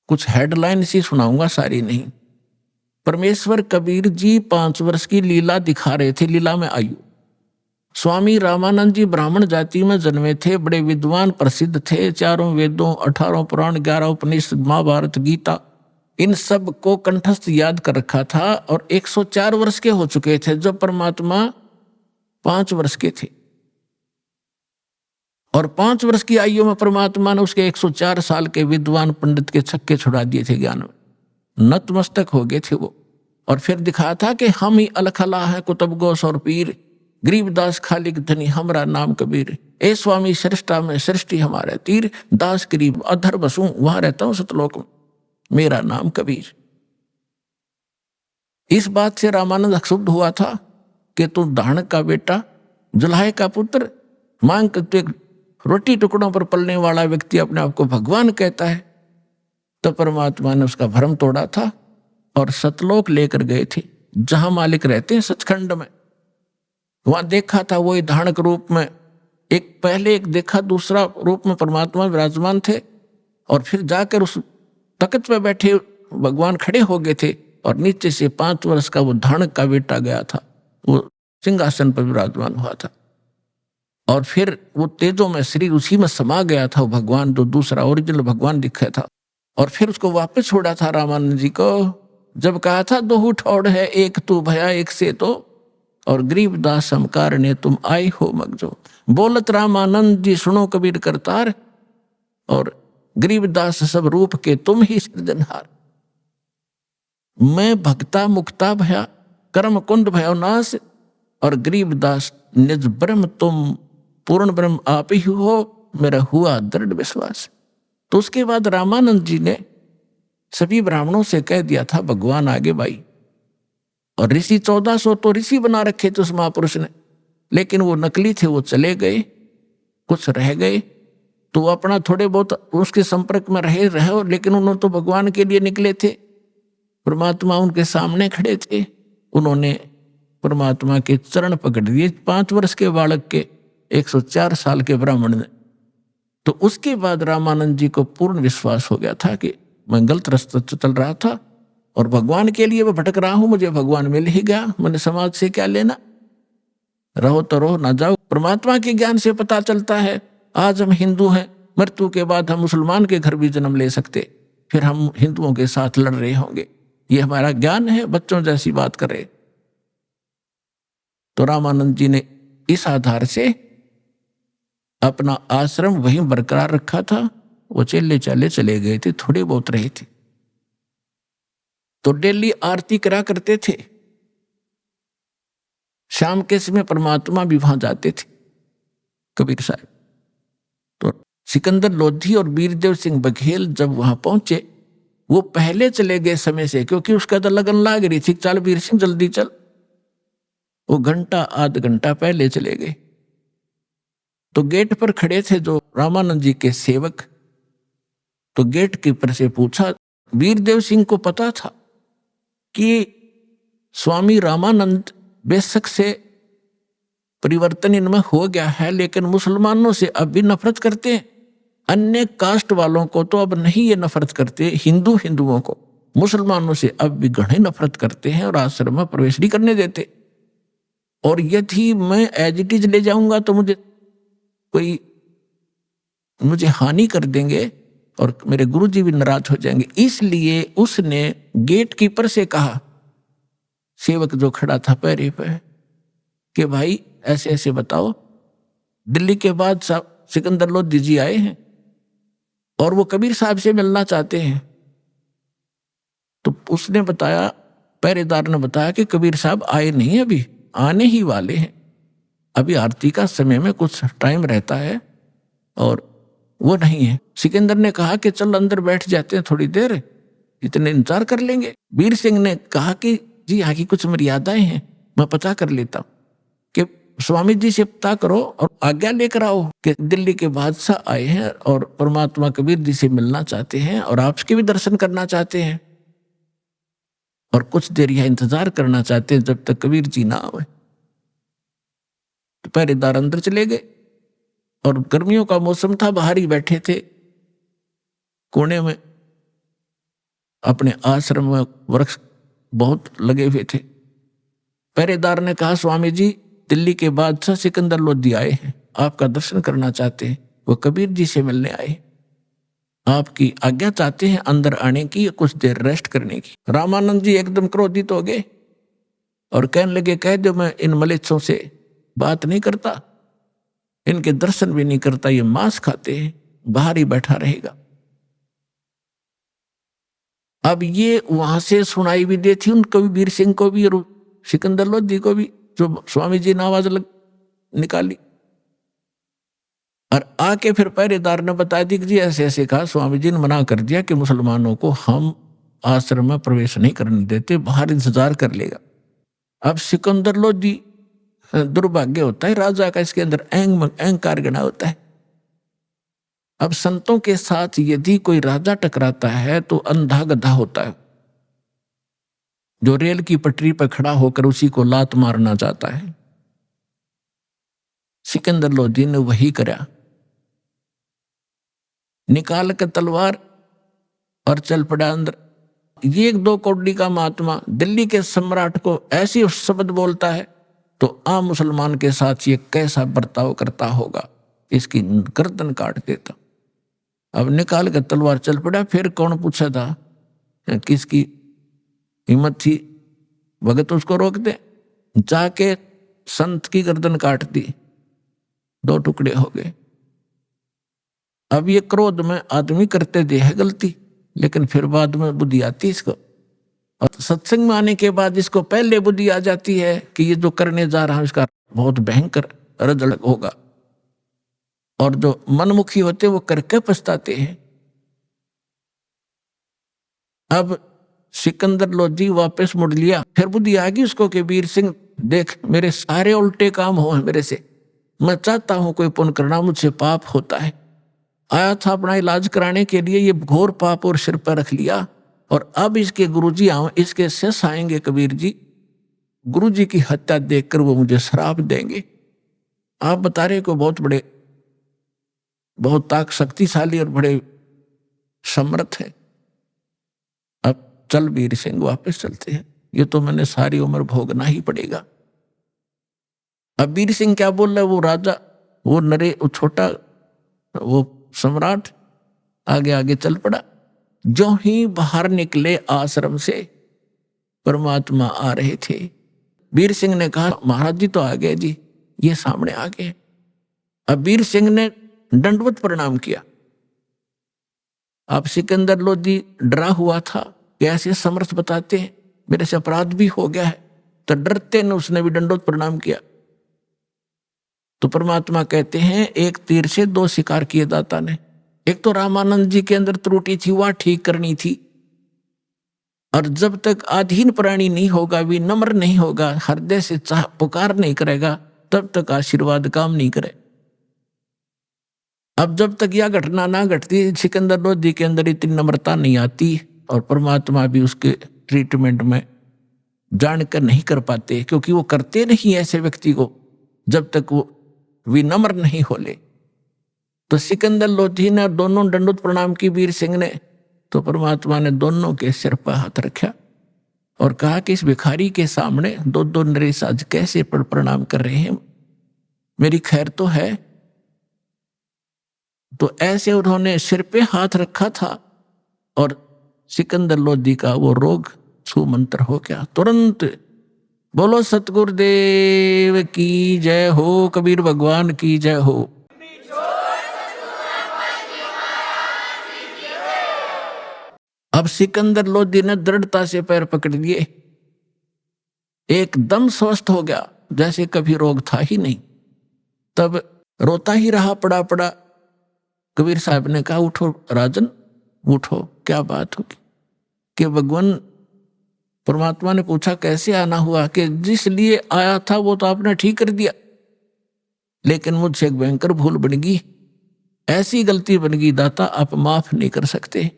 कुछ हेडलाइन सी सुनाऊंगा, सारी नहीं। परमेश्वर कबीर जी 5 वर्ष की लीला दिखा रहे थे, लीला में आयु। स्वामी रामानंद जी ब्राह्मण जाति में जन्मे थे, बड़े विद्वान प्रसिद्ध थे, 4 वेदों, 18 पुराण, 11 उपनिषद, महाभारत, गीता, इन सब को कंठस्थ याद कर रखा था, और 104 वर्ष के हो चुके थे जब परमात्मा 5 वर्ष के थे। और 5 वर्ष की आयु में परमात्मा ने उसके 104 साल के विद्वान पंडित के छक्के छुड़ा दिए थे, ज्ञान में नतमस्तक हो गए थे वो। और फिर दिखाया था कि हम ही अलखला हैं कुतुब गोस और पीर, गरीबदास खालिक धनी हमरा नाम कबीर, ए स्वामी सृष्टा में सृष्टि हमारे तीर, दास गरीब अधर बसूं वहां रहता हूं सतलोक में, मेरा नाम कबीर। इस बात से रामानंद क्षुब्ध हुआ था कि तू धाणक का बेटा, जुलाहे का पुत्र, मांग कर तू एक रोटी टुकड़ों पर पलने वाला व्यक्ति अपने आप को भगवान कहता है। तो परमात्मा ने उसका भ्रम तोड़ा था और सतलोक लेकर गए थे, जहां मालिक रहते हैं सचखंड में। वहां देखा था वही धाणक रूप में, एक पहले एक देखा, दूसरा रूप में परमात्मा विराजमान थे, और फिर जाकर उस तख्त पे बैठे भगवान खड़े हो गए थे, और नीचे से 5 वर्ष का वो धाणक का बेटा गया था, वो सिंहासन पर विराजमान हुआ था। और फिर वो तेजों में शरीर उसी में समा गया था, वो भगवान जो दूसरा ओरिजिनल भगवान दिखा था। और फिर उसको वापस छोड़ा था रामानंद जी को, जब कहा था दोहू ठौड़ है एक तू भया एक से तो, और गरीबदास समकार ने तुम आई हो मगजो। बोलत रामानंद जी सुनो कबीर करतार, और गरीबदास सब रूप के तुम ही सृजनहार। मैं भक्ता मुक्ता भया कर्म कुंड भयो नाश, और गरीबदास निज ब्रह्म तुम पूर्ण ब्रह्म आप ही हो, मेरा हुआ दृढ़ विश्वास। तो उसके बाद रामानंद जी ने सभी ब्राह्मणों से कह दिया था भगवान आगे भाई, और ऋषि 1400 तो ऋषि बना रखे थे उस महापुरुष ने, लेकिन वो नकली थे, वो चले गए, कुछ रह गए, तो वो अपना थोड़े बहुत उसके संपर्क में रहे, लेकिन उन्होंने तो भगवान के लिए निकले थे। परमात्मा उनके सामने खड़े थे, उन्होंने परमात्मा के चरण पकड़ लिए 5 वर्ष के बालक के 104 साल के ब्राह्मण ने। तो उसके बाद रामानंद जी को पूर्ण विश्वास हो गया था कि मैं गलत रास्ते चल रहा था और भगवान के लिए मैं भटक रहा हूं, मुझे भगवान मिल ही गया, मैंने समाज से क्या लेना, रहो तो रहो ना जाओ। परमात्मा के ज्ञान से पता चलता है आज हम हिंदू हैं, मृत्यु के बाद हम मुसलमान के घर भी जन्म ले सकते, फिर हम हिंदुओं के साथ लड़ रहे होंगे, ये हमारा ज्ञान है, बच्चों जैसी बात कर रहे। तो रामानंद जी ने इस आधार से अपना आश्रम वहीं बरकरार रखा था। वो चेले चाले चले गए थे, थोड़े बहुत रहे थे, तो डेली आरती करा करते थे। शाम के समय परमात्मा भी वहां जाते थे कबीर साहब। तो सिकंदर लोधी और वीरदेव सिंह बघेल जब वहां पहुंचे, वो पहले चले गए समय से, क्योंकि उसका तो लगन लाग रही थी, चल वीर सिंह जल्दी चल। वो घंटा आध घंटा पहले चले गए। तो गेट पर खड़े थे जो रामानंद जी के सेवक, तो गेट कीपर से पूछा, वीरदेव सिंह को पता था कि स्वामी रामानंद बेशक से परिवर्तन इनमें हो गया है, लेकिन मुसलमानों से अब भी नफरत करते हैं। अन्य कास्ट वालों को तो अब नहीं ये नफरत करते, हिंदुओं को, मुसलमानों से अब भी घणे नफरत करते हैं और आश्रम में प्रवेश नहीं करने देते। और यदि मैं एज इट इज ले जाऊंगा तो मुझे हानि कर देंगे और मेरे गुरुजी भी नाराज हो जाएंगे। इसलिए उसने गेट कीपर से कहा, सेवक जो खड़ा था पैरे पे, कि भाई ऐसे ऐसे बताओ, दिल्ली के बाद सिकंदर लोधी जी आए हैं और वो कबीर साहब से मिलना चाहते हैं। तो उसने बताया, पहरेदार ने बताया कि कबीर साहब आए नहीं, अभी आने ही वाले हैं, अभी आरती का समय में कुछ टाइम रहता है और वो नहीं है। सिकंदर ने कहा कि चल अंदर बैठ जाते हैं थोड़ी देर, इतने इंतजार कर लेंगे। वीर सिंह ने कहा कि जी यहाँ की कुछ मर्यादाएं हैं, मैं पता कर लेता हूं, कि स्वामी जी से पता करो और आज्ञा लेकर आओ कि दिल्ली के बादशाह आए हैं और परमात्मा कबीर जी से मिलना चाहते हैं और आपके भी दर्शन करना चाहते हैं और कुछ देर यह इंतजार करना चाहते हैं जब तक कबीर जी ना आए। तो पहरेदार अंदर चले गए और गर्मियों का मौसम था, बाहर ही बैठे थे कोने में, अपने आश्रम में वृक्ष बहुत लगे हुए थे। पहरेदार ने कहा, स्वामी जी दिल्ली के बादशाह सिकंदर लोधी आए हैं, आपका दर्शन करना चाहते हैं, वो कबीर जी से मिलने आए, आपकी आज्ञा चाहते हैं अंदर आने की, कुछ देर रेस्ट करने की। रामानंद जी एकदम क्रोधित हो गए और कहने लगे, कह दो मैं इन मलेच्छों से बात नहीं करता, इनके दर्शन भी नहीं करता, ये मांस खाते हैं, बाहर ही बैठा रहेगा। अब ये वहां से सुनाई भी देती उनको भी, वीर सिंह को भी और सिकंदर लोधी को भी, जो स्वामी जी ने आवाज निकाली और आके फिर पहरेदार ने बता दी कि जी ऐसे ऐसे कहा, स्वामी जी ने मना कर दिया कि मुसलमानों को हम आश्रम में प्रवेश नहीं करने देते, बाहर इंतजार कर लेगा। अब सिकंदर लोधी दुर्भाग्य होता है राजा का, इसके अंदर अहंकार गणा होता है। अब संतों के साथ यदि कोई राजा टकराता है तो अंधा गधा होता है, जो रेल की पटरी पर खड़ा होकर उसी को लात मारना चाहता है। सिकंदर लोधी ने वही करा, निकाल कर तलवार और चल पड़ा अंदर। ये 1-2 कौड़ी का महात्मा दिल्ली के सम्राट को ऐसी शब्द बोलता है तो आम मुसलमान के साथ ये कैसा बर्ताव करता होगा, इसकी गर्दन काट देता। अब निकाल कर तलवार चल पड़ा। फिर कौन पूछा था, किसकी हिम्मत थी भगत उसको रोक दे, जाके संत की गर्दन काट दी, 2 टुकड़े हो गए। अब ये क्रोध में आदमी करते दे है गलती, लेकिन फिर बाद में बुद्धि आती इसको, और सत्संग में आने के बाद इसको पहले बुद्धि आ जाती है कि ये जो करने जा रहा है इसका बहुत भयंकर रजड़ होगा। और जो मनमुखी होते वो करके पछताते हैं। अब सिकंदर लोधी वापस मुड़ लिया। फिर बुद्धि आ गई उसको कि वीर सिंह देख, मेरे सारे उल्टे काम हो मेरे से, मैं चाहता हूं कोई पुण्य करना, मुझसे पाप होता है। आया था अपना इलाज कराने के लिए, ये घोर पाप और सिर पर रख लिया। और अब इसके गुरुजी आए, इसके शिष्य आएंगे कबीर जी, गुरुजी की हत्या देखकर वो मुझे श्राप देंगे। आप बता रहे को बहुत बड़े, बहुत शक्तिशाली और बड़े समर्थ है। अब चल वीर सिंह वापस चलते हैं, ये तो मैंने सारी उम्र भोगना ही पड़ेगा। अब वीर सिंह क्या बोल रहा है, वो राजा, वो नरे, वो छोटा, वो सम्राट आगे आगे चल पड़ा। जो ही बाहर निकले आश्रम से परमात्मा आ रहे थे। वीर सिंह ने कहा महाराज जी तो आ गए जी, ये सामने आ गए। अब वीर सिंह ने दंडवत प्रणाम किया। अब सिकंदर लोधी डरा हुआ था कि ऐसे समर्थ बताते हैं, मेरे से अपराध भी हो गया है, तो डरते ने उसने भी दंडवत प्रणाम किया। तो परमात्मा कहते हैं एक तीर से 2 शिकार किए दाता ने। एक तो रामानंद जी के अंदर त्रुटि थी, वह ठीक करनी थी। और जब तक अधीन प्राणी नहीं होगा, विनम्र नहीं होगा, हृदय से पुकार नहीं करेगा, तब तक आशीर्वाद काम नहीं करे। अब जब तक यह घटना ना घटती, सिकंदर लोधी के अंदर इतनी नम्रता नहीं आती, और परमात्मा भी उसके ट्रीटमेंट में जानकर नहीं कर पाते, क्योंकि वो करते नहीं ऐसे व्यक्ति को जब तक वो विनम्र नहीं होले। तो सिकंदर लोधी ने दोनों दंडवत प्रणाम की वीर सिंह ने, तो परमात्मा ने दोनों के सिर पर हाथ रखा और कहा कि इस भिखारी के सामने 2 नरेश आज कैसे प्रणाम कर रहे हैं, मेरी खैर तो है। तो ऐसे उन्होंने सिर पे हाथ रखा था और सिकंदर लोधी का वो रोग छूमंतर हो गया। तुरंत बोलो सतगुरुदेव की जय हो, कबीर भगवान की जय हो। अब सिकंदर लोधी ने दृढ़ता से पैर पकड़ लिए, एकदम स्वस्थ हो गया जैसे कभी रोग था ही नहीं। तब रोता ही रहा, पड़ा पड़ा। कबीर साहब ने कहा उठो राजन, उठो, क्या बात होगी? कि भगवान परमात्मा ने पूछा कैसे आना हुआ? कि जिस लिए आया था वो तो आपने ठीक कर दिया, लेकिन मुझसे एक भयंकर भूल बन गई, ऐसी गलती बन गई दाता, आप माफ नहीं कर सकते।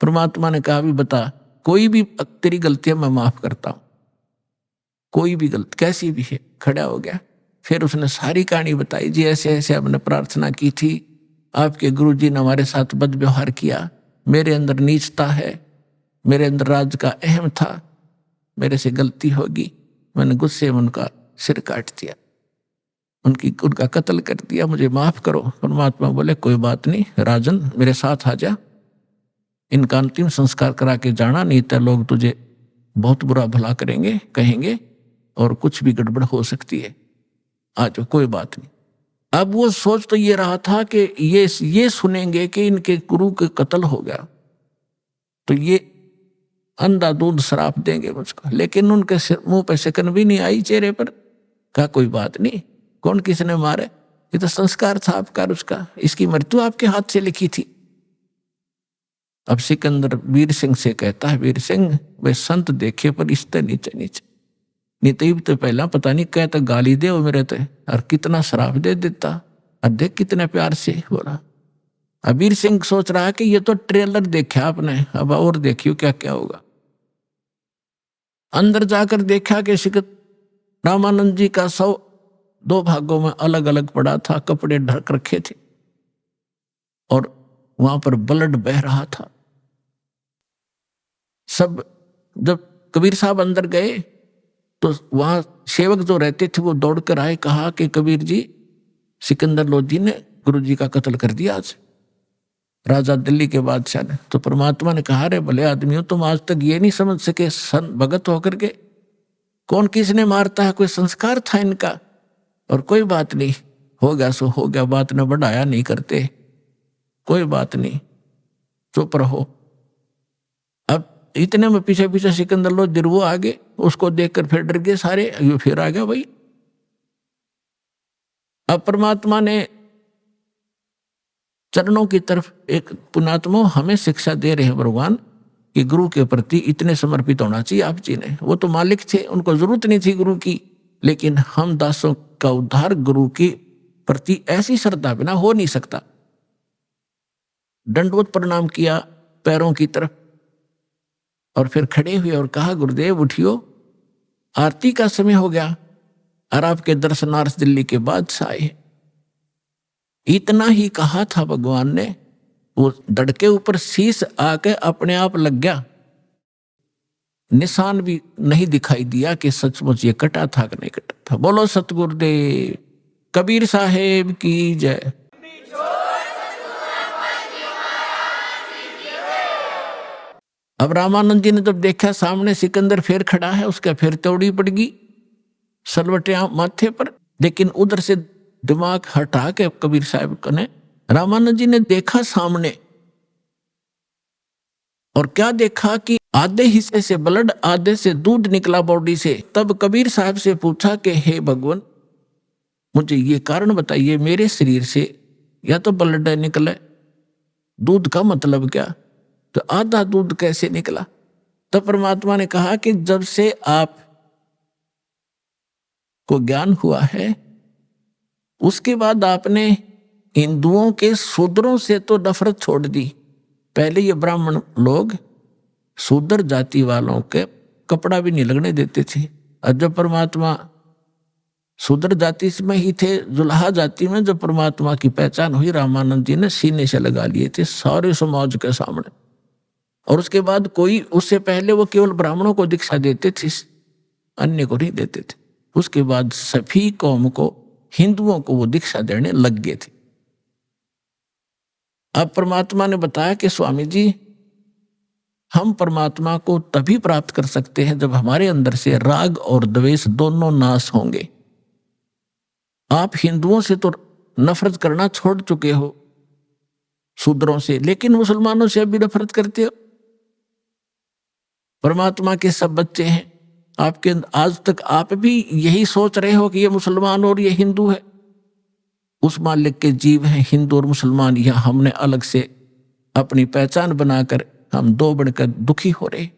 परमात्मा ने कहा भी बता, कोई भी तेरी गलतियां मैं माफ करता हूं, कोई भी गलती कैसी भी है। खड़ा हो गया। फिर उसने सारी कहानी बताई, जी ऐसे ऐसे हमने प्रार्थना की थी, आपके गुरुजी ने हमारे साथ बद व्यवहार किया, मेरे अंदर नीचता है, मेरे अंदर राज का अहम था, मेरे से गलती होगी, मैंने गुस्से में उनका सिर काट दिया, उनका कत्ल कर दिया, मुझे माफ करो। परमात्मा बोले कोई बात नहीं राजन, मेरे साथ आ जा, इनका अंतिम संस्कार करा के जाना, नहीं तो लोग तुझे बहुत बुरा भला करेंगे, कहेंगे, और कुछ भी गड़बड़ हो सकती है, आ जाओ, कोई बात नहीं। अब वो सोच तो ये रहा था कि ये सुनेंगे कि इनके गुरु के कत्ल हो गया तो ये अंधाधुंध श्राप देंगे मुझको, लेकिन उनके मुंह पे शिकन भी नहीं आई चेहरे पर। कहा कोई बात नहीं, कौन किसने मारे, ये तो संस्कार था आपका, उसका, इसकी मृत्यु आपके हाथ से लिखी थी। अब सिकंदर वीर सिंह से कहता है, वीर सिंह वे संत देखे पर इससे नीचे नीचे, नहीं तो पहला पता नहीं कहता गाली दे वो मेरे तो, और कितना शराब दे देता, और देख कितने प्यार से बोला। अबीर सिंह सोच रहा है कि ये तो ट्रेलर देखा आपने, अब और देखियो क्या क्या होगा। अंदर जाकर देखा कि रामानंद जी का शव 2 भागों में अलग अलग पड़ा था, कपड़े ढक रखे थे और वहां पर ब्लड बह रहा था। सब जब कबीर साहब अंदर गए तो वहां सेवक जो रहते थे वो दौड़कर आए, कहा कि कबीर जी, सिकंदर लोधी ने गुरु जी का कत्ल कर दिया आज, राजा दिल्ली के बादशाह ने। तो परमात्मा ने कहा, रे भले आदमियों, तुम आज तक ये नहीं समझ सके सन भगत होकर के कौन किसने मारता है, कोई संस्कार था इनका, और कोई बात नहीं, हो गया सो हो गया, बात न बढ़ाया नहीं करते, कोई बात नहीं, चुप रहो। अब इतने में पीछे पीछे सिकंदर लोधी वो आगे, उसको देखकर फिर डर गए सारे, ये फिर आ गया भाई। अब परमात्मा ने चरणों की तरफ, एक पुण्यात्मा हमें शिक्षा दे रहे हैं भगवान कि गुरु के प्रति इतने समर्पित होना चाहिए। आप जी ने, वो तो मालिक थे, उनको जरूरत नहीं थी गुरु की, लेकिन हम दासों का उद्धार गुरु के प्रति ऐसी श्रद्धा बिना हो नहीं सकता। दंडवत प्रणाम किया पैरों की तरफ और फिर खड़े हुए और कहा, गुरुदेव उठियो, आरती का समय हो गया और आपके दर्शनार्थ दिल्ली के बादशाह आए। इतना ही कहा था भगवान ने, वो धड़ के ऊपर शीश आके अपने आप लग गया, निशान भी नहीं दिखाई दिया कि सचमुच ये कटा था कि नहीं कटा था। बोलो सतगुरुदेव कबीर साहेब की जय। अब रामानंद जी ने जब देखा सामने सिकंदर फिर खड़ा है, उसका फिर तौड़ी पड़ गई सलवटियां माथे पर, लेकिन उधर से दिमाग हटा के कबीर साहब ने, रामानंद जी ने देखा सामने, और क्या देखा कि आधे हिस्से से ब्लड, आधे से दूध निकला बॉडी से। तब कबीर साहब से पूछा कि हे भगवान, मुझे ये कारण बताइए, मेरे शरीर से या तो ब्लड निकला, दूध का मतलब क्या, तो आधा दूध कैसे निकला। तो परमात्मा ने कहा कि जब से आप को ज्ञान हुआ है, उसके बाद आपने हिंदुओं के शूद्रों से तो नफरत छोड़ दी। पहले ये ब्राह्मण लोग शूद्र जाति वालों के कपड़ा भी नहीं लगने देते थे, और जब परमात्मा शूद्र जाति में ही थे, जुलाहा जाति में जब परमात्मा की पहचान हुई, रामानंद जी ने सीने से लगा लिए थे सारे समाज के सामने। और उसके बाद कोई, उससे पहले वो केवल ब्राह्मणों को दीक्षा देते थे, अन्य को नहीं देते थे। उसके बाद सभी कौम को, हिंदुओं को वो दीक्षा देने लग गए थे। अब परमात्मा ने बताया कि स्वामी जी, हम परमात्मा को तभी प्राप्त कर सकते हैं जब हमारे अंदर से राग और द्वेष दोनों नाश होंगे। आप हिंदुओं से तो नफरत करना छोड़ चुके हो, शूद्रों से, लेकिन मुसलमानों से अभी नफरत करते हो। परमात्मा के सब बच्चे हैं आपके, आज तक आप भी यही सोच रहे हो कि ये मुसलमान और ये हिंदू है। उस मालिक के जीव हैं हिंदू और मुसलमान, यह हमने अलग से अपनी पहचान बनाकर हम दो बढ़कर दुखी हो रहे।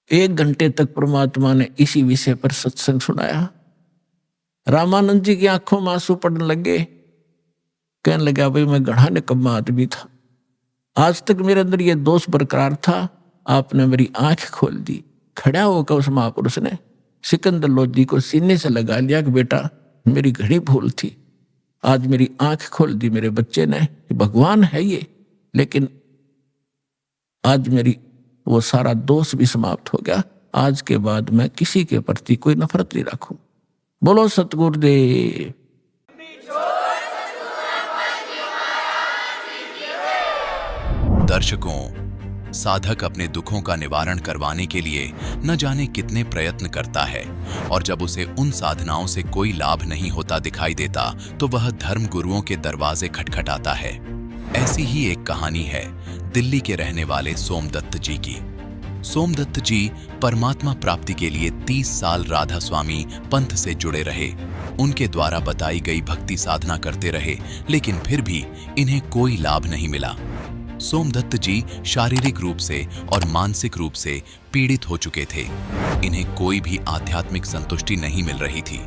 1 घंटे तक परमात्मा ने इसी विषय पर सत्संग सुनाया। रामानंद जी की आंखों में आंसू पड़ने लगे, कहने लगा, भाई मैं गढ़ा निकम्मा आदमी था, आज तक मेरे अंदर ये दोष बरकरार था, आपने मेरी आंख खोल दी। खड़ा होकर उस महापुरुष ने सिकंदर लोधी को सीने से लगा लिया कि बेटा मेरी घड़ी भूल थी, आज मेरी आंख खोल दी मेरे बच्चे ने, भगवान है ये, लेकिन आज मेरी वो सारा दोष भी समाप्त हो गया। आज के बाद मैं किसी के प्रति कोई नफरत नहीं रखूं। बोलो सतगुरुदेव। दर्शकों, साधक अपने दुखों का निवारण करवाने के लिए न जाने कितने प्रयत्न करता है, और जब उसे उन साधनाओं से कोई लाभ नहीं होता दिखाई देता तो वह धर्म गुरुओं के दरवाजे खटखटाता है। ऐसी ही एक कहानी है दिल्ली के रहने वाले सोमदत्त जी की। सोमदत्त जी परमात्मा प्राप्ति के लिए 30 साल राधा स्वामी पंथ से जुड़े रहे। उनके द्वारा बताई गई भक्ति साधना करते रहे, लेकिन फिर भी इन्हें कोई लाभ नहीं मिला। सोमदत्त जी शारीरिक रूप से और मानसिक रूप से पीड़ित हो चुके थे। इन्हें कोई भी आध्यात्मिक संतुष्टि नहीं मिल रही थी।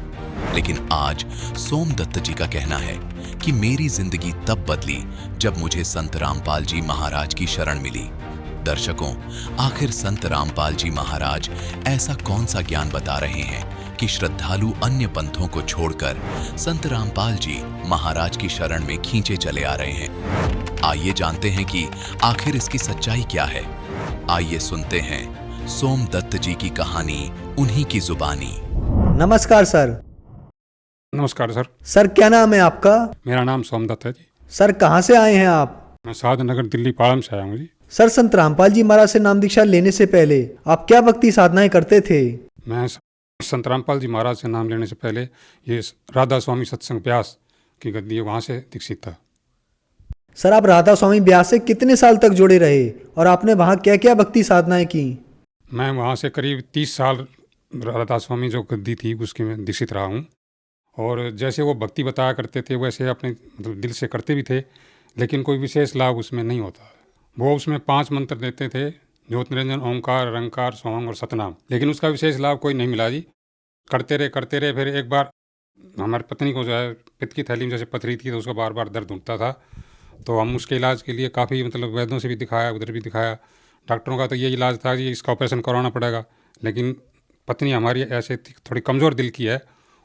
लेकिन आज सोमदत्त जी का कहना है कि मेरी जिंदगी तब बदली जब मुझे संत रामपाल जी महाराज की शरण मिली। दर्शकों, आखिर संत रामपाल जी महाराज ऐसा कौन सा ज्ञान बता रहे हैं कि श्रद्धालु अन्य पंथों को छोड़कर संत रामपाल जी महाराज की शरण में खींचे चले आ रहे हैं। आइए जानते हैं कि आखिर इसकी सच्चाई क्या है। आइए सुनते हैं सोमदत्त जी की कहानी उन्हीं की जुबानी। नमस्कार सर। नमस्कार सर। सर क्या नाम है आपका? मेरा नाम सोमदत्त है जी। सर कहाँ से आए हैं आप? मैं साधनगर दिल्ली पालम से आया हूँ जी। सर संत रामपाल जी महाराज से नाम दीक्षा लेने से पहले आप क्या भक्ति साधनाएं करते थे? मैं संत रामपाल जी महाराज से नाम लेने से पहले ये राधा स्वामी सत्संग ब्यास की गद्दी है, वहाँ से दीक्षित था। सर आप राधा स्वामी ब्यास से कितने साल तक जुड़े रहे और आपने वहाँ क्या क्या भक्ति साधनाएं की? मैं वहाँ से करीब 30 साल राधा स्वामी जो गद्दी थी उसकी मैं दीक्षित रहा हूँ। और जैसे वो भक्ति बताया करते थे वैसे अपने मतलब दिल से करते भी थे, लेकिन कोई विशेष लाभ उसमें नहीं होता। वो उसमें 5 मंत्र देते थे, ज्योत निरंजन, ओंकार, रंकार, सोहंग और सतनाम, लेकिन उसका विशेष लाभ कोई नहीं मिला जी। करते रहे। फिर एक बार हमारी पत्नी को जो है पित्त की थैली में जैसे पथरी थी तो उसको बार बार दर्द उठता था। तो हम उसके इलाज के लिए काफ़ी मतलब वैद्यों से भी दिखाया, उधर भी दिखाया। डॉक्टरों का तो ये इलाज था कि इसका ऑपरेशन करवाना पड़ेगा, लेकिन पत्नी हमारी ऐसे थोड़ी कमज़ोर दिल की है,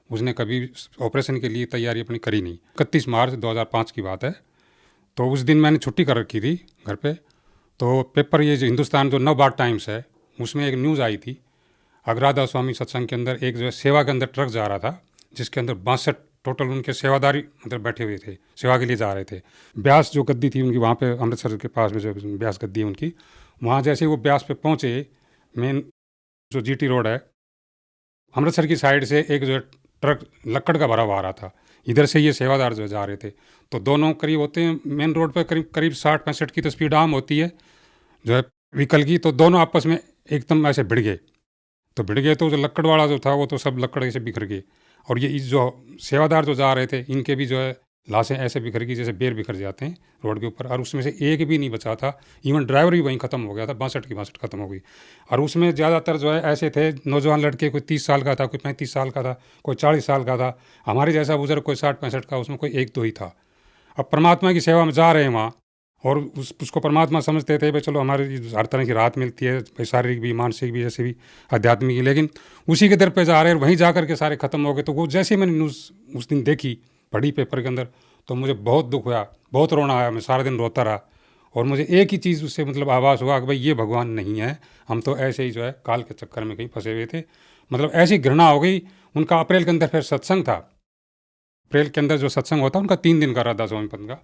उसने कभी ऑपरेशन के लिए तैयारी अपनी करी नहीं। 31 मार्च 2005 की बात है। तो उस दिन मैंने छुट्टी कर रखी थी घर पे। तो पेपर ये जो हिंदुस्तान जो नवभारत टाइम्स है उसमें एक न्यूज़ आई थी। राधा स्वामी सत्संग के अंदर एक जो है सेवा के अंदर ट्रक जा रहा था, जिसके अंदर 62 टोटल उनके सेवादारी मतलब बैठे हुए थे, सेवा के लिए जा रहे थे। ब्यास जो गद्दी थी उनकी वहाँ पे अमृतसर के पास में जो ब्यास गद्दी है उनकी, वहाँ जैसे वो ब्यास पे पहुँचे, मेन जो GT रोड है अमृतसर की साइड से एक जो ट्रक लक्कड़ का भरा हुआ आ रहा था, इधर से ये सेवादार जो जा रहे थे। तो दोनों करीब होते हैं मेन रोड पर करीब 60-65 की तो स्पीड आम होती है जो है व्हीकल की। तो दोनों आपस में एकदम ऐसे भिड़ गए। तो जो लक्कड़ वाला जो था वो तो सब लक्कड़ ऐसे बिखर गए, और ये जो सेवादार जो जा रहे थे इनके भी जो है लाशें ऐसे बिखर गई जैसे बेर बिखर जाते हैं रोड के ऊपर। और उसमें से एक भी नहीं बचा था, इवन ड्राइवर भी वहीं ख़त्म हो गया था। 62 की 62 खत्म हो गई। और उसमें ज़्यादातर जो है ऐसे थे नौजवान लड़के, कोई 30 साल का था, कोई 35 साल का था, कोई 40 साल का था, हमारे जैसा बुजुर्ग कोई 60-65 का, उसमें कोई 1-2 ही था। अब परमात्मा की सेवा में जा रहे हैं वहाँ, और उसको परमात्मा समझते थे भाई चलो हमारी हर तरह की राहत मिलती है, भाई शारीरिक भी, मानसिक भी, जैसे भी आध्यात्मिक। लेकिन उसी के दर पे जा रहे हैं और वहीं जा कर के सारे ख़त्म हो गए। तो वो जैसे मैंने न्यूज़ उस दिन देखी, पढ़ी पेपर के अंदर, तो मुझे बहुत दुख हुआ, बहुत रोना आया। मैं सारा दिन रोता रहा, और मुझे एक ही चीज़ उससे मतलब आभास हुआ कि भाई ये भगवान नहीं है, हम तो ऐसे ही जो है काल के चक्कर में कहीं फंसे हुए थे। मतलब ऐसी घृणा हो गई। उनका अप्रैल के अंदर फिर सत्संग था। अप्रैल के अंदर जो सत्संग होता उनका 3 दिन का राधा स्वामी पंथ का,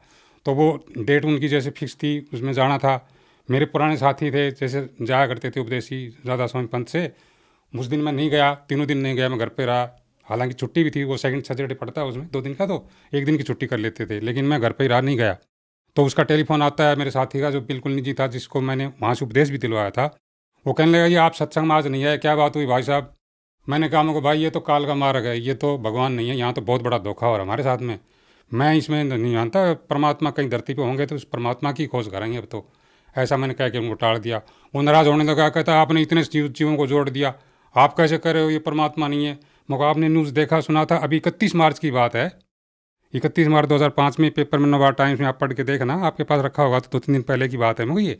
तो वो डेट उनकी जैसे फिक्स थी, उसमें जाना था। मेरे पुराने साथी थे जैसे जाया करते थे उपदेशी राधा स्वामी पंथ से। उस दिन मैं नहीं गया, 3 दिन नहीं गया, मैं घर पे रहा। हालांकि छुट्टी भी थी, वो सेकंड सैटरडे पड़ता है उसमें 2 दिन का, तो 1 दिन की छुट्टी कर लेते थे, लेकिन मैं घर पे ही रहा, नहीं गया। तो उसका टेलीफोन आता है मेरे साथी का जो बिल्कुल निजी था, जिसको मैंने वहाँ से उपदेश भी दिलवाया था। वो कहने लगा ये आप सत्संग में आज नहीं आए, क्या बात हुई भाई साहब? मैंने कहा मुझे भाई ये तो काल का मार्ग है, ये तो भगवान नहीं है, यहाँ तो बहुत बड़ा धोखा हो रहा हमारे साथ में। मैं इसमें नहीं जानता, परमात्मा कहीं धरती पे होंगे तो उस परमात्मा की खोज करेंगे अब तो। ऐसा मैंने कह के उनको टाल दिया। वो नाराज़ होने लगा, कहता आपने इतने जीवों को जोड़ दिया, आप कैसे कर रहे हो, ये परमात्मा नहीं है। मगर आपने न्यूज़ देखा सुना था, अभी 31 मार्च की बात है, 31 मार्च 2005 में पेपर में नवभारत टाइम्स में आप पढ़ के देखना, आपके पास रखा होगा, तो 2-3 दिन पहले की बात है मुझे ये।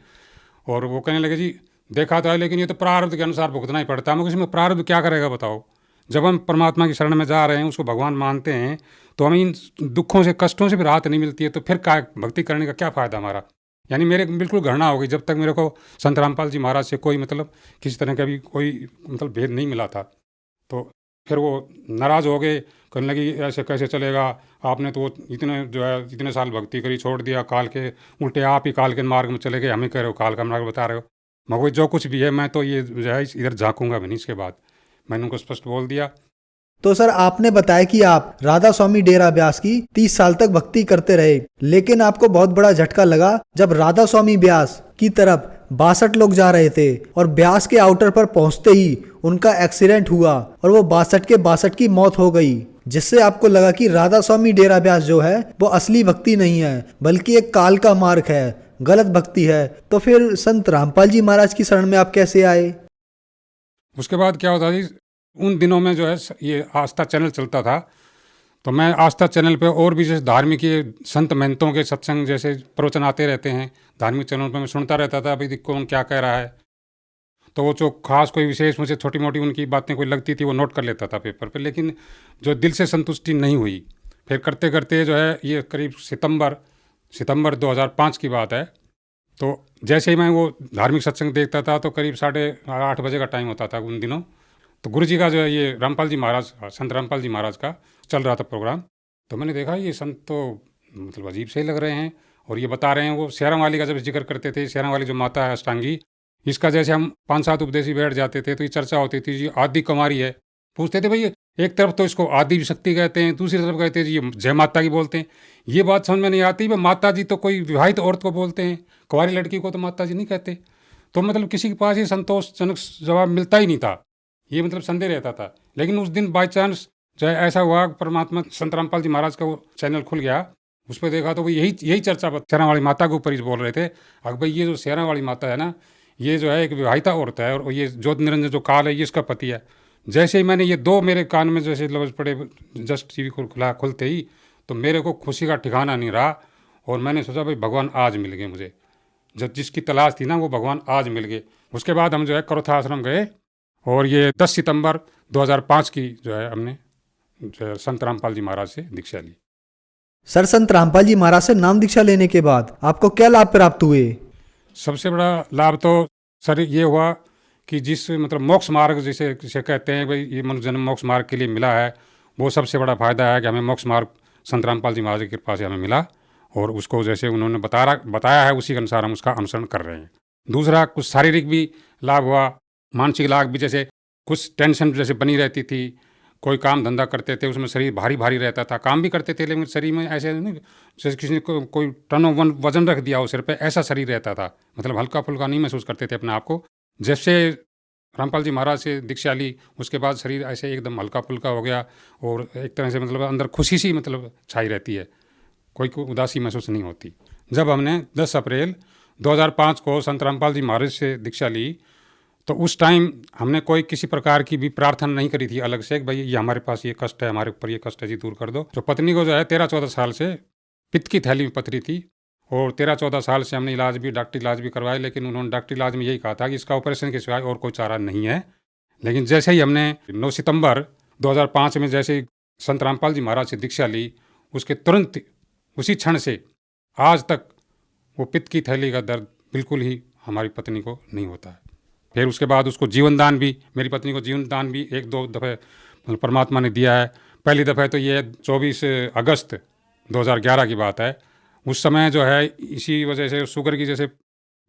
और वो कहने लगे जी देखा था, लेकिन ये तो प्रारब्ध के अनुसार भुगतना ही पड़ता है। मुझे इसमें प्रारब्ध क्या करेगा बताओ? जब हम परमात्मा की शरण में जा रहे हैं, उसको भगवान मानते हैं, तो हमें इन दुखों से, कष्टों से भी राहत नहीं मिलती है, तो फिर क्या भक्ति करने का क्या फ़ायदा हमारा? यानी मेरे बिल्कुल घृणा हो गई जब तक मेरे को संत रामपाल जी महाराज से कोई मतलब किसी तरह का भी कोई मतलब भेद नहीं मिला था। तो फिर वो नाराज़ हो गए, कहने लगी ऐसे कैसे चलेगा, आपने तो इतने जो है इतने साल भक्ति करी, छोड़ दिया, काल के उल्टे आप ही काल के मार्ग में चले गए, हमें कह रहे हो काल का मार्ग बता रहे हो। मगर जो कुछ भी है मैं तो ये जो है इधर झाँकूंगा भी नहीं। इसके बाद मैंने उनको स्पष्ट बोल दिया। तो सर आपने बताया कि आप राधा स्वामी डेरा ब्यास की 30 साल तक भक्ति करते रहे, लेकिन आपको बहुत बड़ा झटका लगा जब राधा स्वामी ब्यास की तरफ 62 लोग जा रहे थे और ब्यास के आउटर पर पहुंचते ही उनका एक्सीडेंट हुआ और वो 62 के 62 की मौत हो गई, जिससे आपको लगा कि राधा स्वामी डेरा ब्यास जो है वो असली भक्ति नहीं है बल्कि एक काल का मार्ग है। गलत भक्ति है, तो फिर संत रामपाल जी महाराज की शरण में आप कैसे आए? उसके बाद क्या होता जी, उन दिनों में जो है ये आस्था चैनल चलता था, तो मैं आस्था चैनल पे और भी जैसे धार्मिक ये संत महंतों के सत्संग जैसे प्रवचन आते रहते हैं धार्मिक चैनल पे, मैं सुनता रहता था भाई कौन क्या कह रहा है। तो वो जो खास कोई विशेष मुझे छोटी मोटी उनकी बातें कोई लगती थी वो नोट कर लेता था पेपर पे, लेकिन जो दिल से संतुष्टि नहीं हुई। फिर करते करते जो है ये करीब सितंबर 2005 की बात है, तो जैसे ही मैं वो धार्मिक सत्संग देखता था तो करीब 8:30 बजे का टाइम होता था उन दिनों, तो गुरु जी का जो है ये रामपाल जी महाराज, संत रामपाल जी महाराज का चल रहा था प्रोग्राम। तो मैंने देखा ये संत तो मतलब अजीब से लग रहे हैं, और ये बता रहे हैं वो शेरां वाली का जब जिक्र करते थे, शेरां वाली जो माता है अष्टांगी, इसका जैसे हम 5-7 उपदेशी बैठ जाते थे तो ये चर्चा होती थी जी आदि कुमारी है। पूछते थे भाई एक तरफ तो इसको आदि शक्ति कहते हैं, दूसरी तरफ कहते हैं जी ये जय माता की बोलते हैं। ये बात समझ में नहीं आती, भाई माता जी तो कोई विवाहित औरत को बोलते हैं, कुंवारी लड़की को तो माता जी नहीं कहते। तो मतलब किसी के पास ये संतोषजनक जवाब मिलता ही नहीं था, ये मतलब संदेह रहता था। लेकिन उस दिन बाई चांस जो है ऐसा हुआ, परमात्मा संत रामपाल जी महाराज का वो चैनल खुल गया, उस पर देखा तो वो यही चर्चा शेरां वाली माता के ऊपर ही बोल रहे थे। अगर भाई ये जो शेरां वाली माता है ना, ये जो है एक विवाहिता औरत है, और ये ज्योत निरंजन जो काल है ये इसका पति है। जैसे ही मैंने ये दो मेरे कान में जैसे लफ्ज़ पड़े, जस्ट टीवी खुलते ही, तो मेरे को खुशी का ठिकाना नहीं रहा, और मैंने सोचा भाई भगवान आज मिल गए मुझे, जब जिसकी तलाश थी ना वो भगवान आज मिल गए। उसके बाद हम जो है करोथा आश्रम गए, और ये 10 सितंबर 2005 की जो है हमने जो है संत रामपाल जी महाराज से दीक्षा ली। सर, संत रामपाल जी महाराज से नाम दीक्षा लेने के बाद आपको क्या लाभ प्राप्त हुए? सबसे बड़ा लाभ तो सर ये हुआ कि जिस मतलब मोक्ष मार्ग जिसे कहते हैं भाई ये मनुष्य जन्म मोक्ष मार्ग के लिए मिला है, वो सबसे बड़ा फायदा है कि हमें मोक्ष मार्ग संत रामपाल जी महाराज की कृपा से हमें मिला, और उसको जैसे उन्होंने बताया है उसी के अनुसार हम उसका अनुसरण कर रहे हैं। दूसरा कुछ शारीरिक भी लाभ हुआ, मानसिक लाभ भी, जैसे कुछ टेंशन जैसे बनी रहती थी, कोई काम धंधा करते थे उसमें शरीर भारी भारी रहता था, काम भी करते थे लेकिन शरीर में ऐसे नहीं जैसे किसी ने कोई टन वजन रख दिया हो सिर पे, ऐसा शरीर रहता था, मतलब हल्का फुल्का नहीं महसूस करते थे अपने आप को। जैसे रामपाल जी महाराज से दीक्षा ली उसके बाद शरीर ऐसे एकदम हल्का फुल्का हो गया, और एक तरह से मतलब अंदर खुशी सी मतलब छाई रहती है, कोई उदासी महसूस नहीं होती। जब हमने 10 अप्रैल 2005 को संत रामपाल जी महाराज से दीक्षा ली, तो उस टाइम हमने कोई किसी प्रकार की भी प्रार्थना नहीं करी थी अलग से, भाई ये हमारे पास ये कष्ट है, हमारे ऊपर ये कष्ट है जी, दूर कर दो। जो पत्नी को जो है 13-14 साल से पित्त की थैली में पथरी थी, और 13-14 साल से हमने डॉक्टरी इलाज भी करवाया, लेकिन उन्होंने डॉक्टरी इलाज में यही कहा था कि इसका ऑपरेशन के सिवाय और कोई चारा नहीं है। लेकिन जैसे ही हमने 9 सितंबर 2005 में जैसे ही संत रामपाल जी महाराज से दीक्षा ली, उसके तुरंत उसी क्षण से आज तक वो पित्त की थैली का दर्द बिल्कुल ही हमारी पत्नी को नहीं होता है। फिर उसके बाद उसको जीवन दान भी, मेरी पत्नी को जीवन दान भी 1-2 दफ़े मतलब परमात्मा ने दिया है। पहली दफ़े तो ये 24 अगस्त 2011 की बात है, उस समय जो है इसी वजह से शुगर की जैसे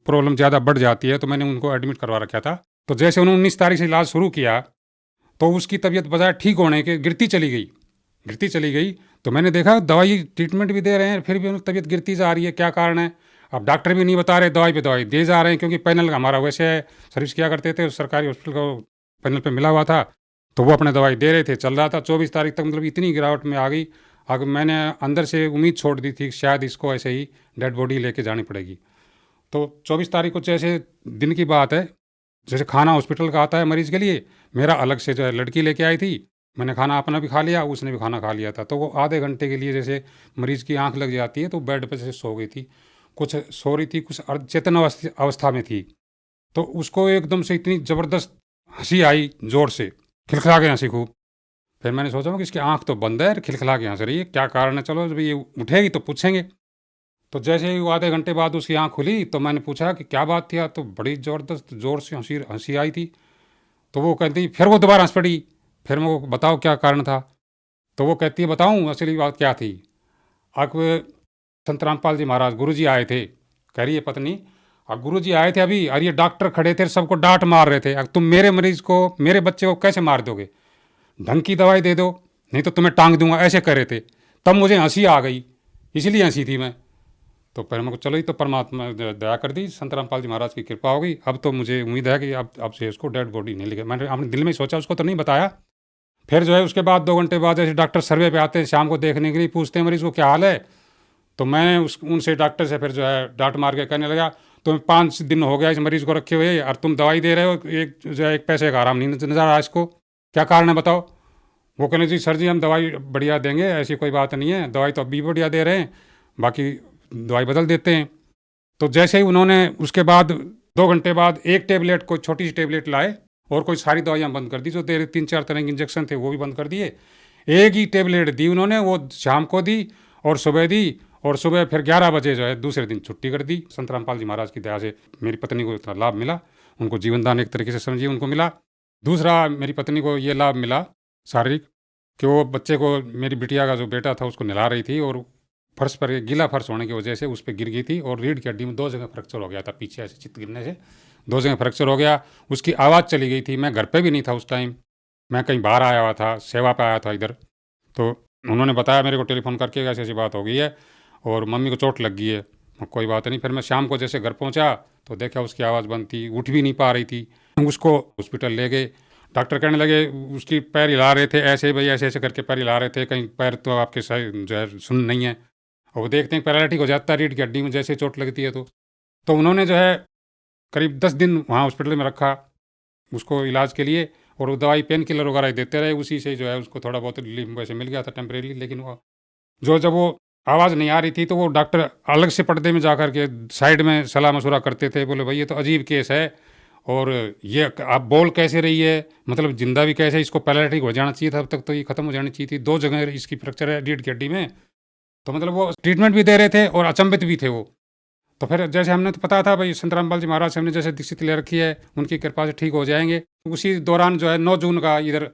प्रॉब्लम ज़्यादा बढ़ जाती है, तो मैंने उनको एडमिट करवा रखा था। तो जैसे उन्होंने 19 तारीख से इलाज शुरू किया, तो उसकी तबीयत बजाय ठीक होने के गिरती चली गई। तो मैंने देखा दवाई ट्रीटमेंट भी दे रहे हैं, फिर भी उनकी तबीयत गिरती जा रही है, क्या कारण है? अब डॉक्टर भी नहीं बता रहे, दवाई पे दवाई दे जा रहे हैं, क्योंकि पैनल हमारा वैसे सर्विस किया करते थे, सरकारी हॉस्पिटल को पैनल पे मिला हुआ था, तो वो अपने दवाई दे रहे थे, चल रहा था। 24 तारीख तक मतलब इतनी गिरावट में आ गई, अगर मैंने अंदर से उम्मीद छोड़ दी थी शायद इसको ऐसे ही डेड बॉडी लेके जानी पड़ेगी। तो 24 तारीख को जैसे दिन की बात है, जैसे खाना हॉस्पिटल का आता है मरीज़ के लिए, मेरा अलग से जो है लड़की लेके आई थी, मैंने खाना अपना भी खा लिया, उसने भी खाना खा लिया था। तो वो आधे घंटे के लिए जैसे मरीज़ की आंख लग जाती है, तो बेड पर जैसे सो गई थी, कुछ सो रही थी, कुछ अर्धचेतन अवस्था में थी। तो उसको एकदम से इतनी ज़बरदस्त हंसी आई, ज़ोर से खिलखिला के हंसी खूब। फिर मैंने सोचा कि इसकी आंख तो बंद है, खिलखिला के हंस रही है, क्या कारण है, चलो जब ये उठेगी तो पूछेंगे। तो जैसे ही वो आधे घंटे बाद उसकी आंख खुली, तो मैंने पूछा कि क्या बात थी, तो बड़ी ज़बरदस्त ज़ोर से हंसी आई थी। तो वो कहती, फिर वो दोबारा हंस पड़ी। फिर मैं वो बताओ क्या कारण था, तो वो कहती है बताऊँ असली बात क्या थी। अब संत रामपाल जी महाराज गुरु जी आए थे, कह रही है पत्नी, अब गुरु जी आए थे अभी, और ये डॉक्टर खड़े थे, सबको डांट मार रहे थे, अब तुम मेरे मरीज़ को, मेरे बच्चे को कैसे मार दोगे, ढंग की दवाई दे दो नहीं तो तुम्हें टांग दूंगा, ऐसे कर रहे थे। तब मुझे हंसी आ गई, इसलिए हंसी थी मैं। तो फिर मेरे को चलो, ही तो परमात्मा ने दया कर दी, संत रामपाल जी महाराज की कृपा हो गई। अब तो मुझे उम्मीद है कि अब से उसको डेड बॉडी नहीं लेके, मैंने अपने दिल में सोचा, उसको तो नहीं बताया। फिर जो है उसके बाद 2 घंटे बाद जैसे डॉक्टर सर्वे पे आते हैं शाम को देखने के लिए, पूछते हैं मरीज़ को क्या हाल है, तो मैं उनसे डॉक्टर से फिर जो है डांट मार के कहने लगा, तुम्हें 5 दिन हो गया इस मरीज को रखे हुए और तुम दवाई दे रहे हो, एक जो है एक पैसे का आराम नहीं नजर आ रहा इसको, क्या कारण है बताओ। वो कहने जी सर जी हम दवाई बढ़िया देंगे, ऐसी कोई बात नहीं है, दवाई तो अभी बढ़िया दे रहे हैं, बाकी दवाई बदल देते हैं। तो जैसे ही उन्होंने उसके बाद 2 घंटे बाद एक टेबलेट, कोई छोटी सी टेबलेट लाए और कोई सारी दवाइयाँ बंद कर दी, जो 3-4 तरह के इंजेक्शन थे वो भी बंद कर दिए। एक ही टेबलेट दी उन्होंने, वो शाम को दी और सुबह दी, और सुबह फिर 11 बजे जो है दूसरे दिन छुट्टी कर दी। संत रामपाल जी महाराज की दया से मेरी पत्नी को इतना लाभ मिला, उनको जीवन दान एक तरीके से समझिए उनको मिला। दूसरा मेरी पत्नी को ये लाभ मिला शारीरिक कि वो बच्चे को, मेरी बिटिया का जो बेटा था उसको नहला रही थी और फर्श पर गीला फर्श होने की वजह से उस पर गिर गई थी और रीढ़ की हड्डी में 2 जगह फ्रैक्चर हो गया था, पीछे ऐसे चित्त गिरने से 2 जगह फ्रैक्चर हो गया। उसकी आवाज़ चली गई थी। मैं घर पे भी नहीं था उस टाइम, मैं कहीं बाहर आया हुआ था, सेवा पे आया था इधर। तो उन्होंने बताया मेरे को टेलीफोन करके ऐसी ऐसी बात हो गई है और मम्मी को चोट लग गई है। कोई बात नहीं। फिर मैं शाम को जैसे घर पहुंचा तो देखा उसकी आवाज़ बंद थी, उठ भी नहीं पा रही थी। उसको हॉस्पिटल ले गए, डॉक्टर कहने लगे, उसकी पैर हिला रहे थे ऐसे भाई, ऐसे ऐसे करके पैर हिला रहे थे, कहीं पैर तो आपके सही जो है सुन नहीं है, और वो देखते हैं पैरालिटिक हो जाता है रीढ़ की हड्डी में जैसे चोट लगती है। तो उन्होंने जो है करीब 10 दिन वहाँ हॉस्पिटल में रखा उसको इलाज के लिए, और वो दवाई पेन किलर वगैरह देते रहे, उसी से जो है उसको थोड़ा बहुत रिलीफ वैसे मिल गया था टेम्परेरी। लेकिन वो जब वो आवाज़ नहीं आ रही थी तो वो डॉक्टर अलग से पर्दे में जा कर के साइड में सलाह मशुरा करते थे, बोले भाई ये तो अजीब केस है और ये आप बोल कैसे रही है, मतलब जिंदा भी कैसे, इसको पैरालिटिक हो जाना चाहिए था, अब तक तो ये खत्म हो जानी चाहिए थी, 2 जगह इसकी फ्रैक्चर है रीढ़ की हड्डी में। तो मतलब वो ट्रीटमेंट भी दे रहे थे और अचंभित भी थे वो। तो फिर जैसे हमने तो पता था भाई संत रामपाल जी महाराज से हमने जैसे दीक्षित ले रखी है, उनकी कृपा से ठीक हो जाएंगे। उसी दौरान जो है 9 जून का इधर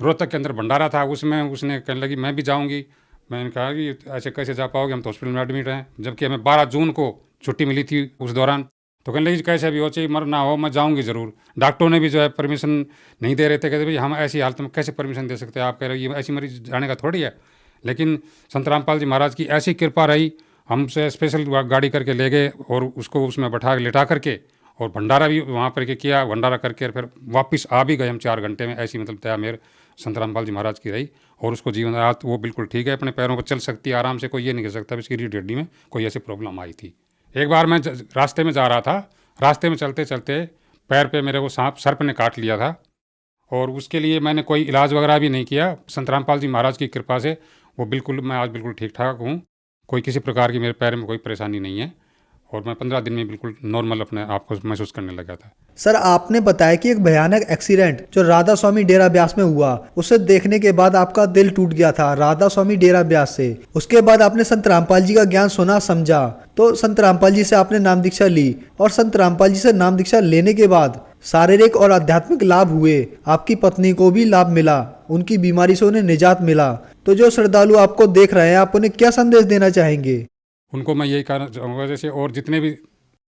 रोहतक के अंदर भंडारा था, उसमें उसने कहने लगी मैं भी जाऊँगी। मैंने कहा कि ऐसे कैसे जा पाओगे, हम तो हॉस्पिटल में एडमिट हैं, जबकि हमें 12 जून को छुट्टी मिली थी उस दौरान। तो कहने लगी कैसे भी हो, चाहिए मर ना हो, मैं जाऊंगी ज़रूर। डॉक्टरों ने भी जो है परमिशन नहीं दे रहे थे, कहते भाई हम ऐसी हालत में कैसे परमिशन दे सकते हैं, आप कह रहे हो ये ऐसी मरीज जाने का थोड़ी है। लेकिन संत रामपाल जी महाराज की ऐसी कृपा रही, हमसे स्पेशल गाड़ी करके ले गए और उसको उसमें बैठा लेटा करके, और भंडारा भी वहाँ पर किया, भंडारा करके फिर वापस आ भी गए हम 4 घंटे में। ऐसी मतलब दया मेरे संत रामपाल जी महाराज की रही, और उसको जीवन रात वो बिल्कुल ठीक है, अपने पैरों पर चल सकती है आराम से, कोई ये नहीं कह सकता इसकी रीढ़ हड्डी में कोई ऐसी प्रॉब्लम आई थी। एक बार मैं रास्ते में जा रहा था, रास्ते में चलते चलते पैर पे मेरे को सांप सर्प ने काट लिया था, और उसके लिए मैंने कोई इलाज वगैरह भी नहीं किया। संत रामपाल जी महाराज की कृपा से वो बिल्कुल, मैं आज बिल्कुल ठीक ठाक हूँ, कोई किसी प्रकार की मेरे पैर में कोई परेशानी नहीं है, और मैं 15 दिन में बिल्कुल नॉर्मल अपने आप को महसूस करने लगा था। सर आपने बताया कि एक भयानक एक्सीडेंट जो राधा स्वामी डेरा ब्यास में हुआ, उसे देखने के बाद आपका दिल टूट गया था राधा स्वामी डेरा ब्यास से। उसके बाद आपने संत रामपाल जी का ज्ञान सुना समझा, तो संत रामपाल जी से आपने नाम दीक्षा ली, और संत रामपाल जी से नाम दीक्षा लेने के बाद शारीरिक और आध्यात्मिक लाभ हुए। आपकी पत्नी को भी लाभ मिला, उनकी बीमारी से उन्हें निजात मिला। तो जो श्रद्धालु आपको देख रहे हैं, आप उन्हें क्या संदेश देना चाहेंगे? उनको मैं यही कहना चाहूँगा, जैसे और जितने भी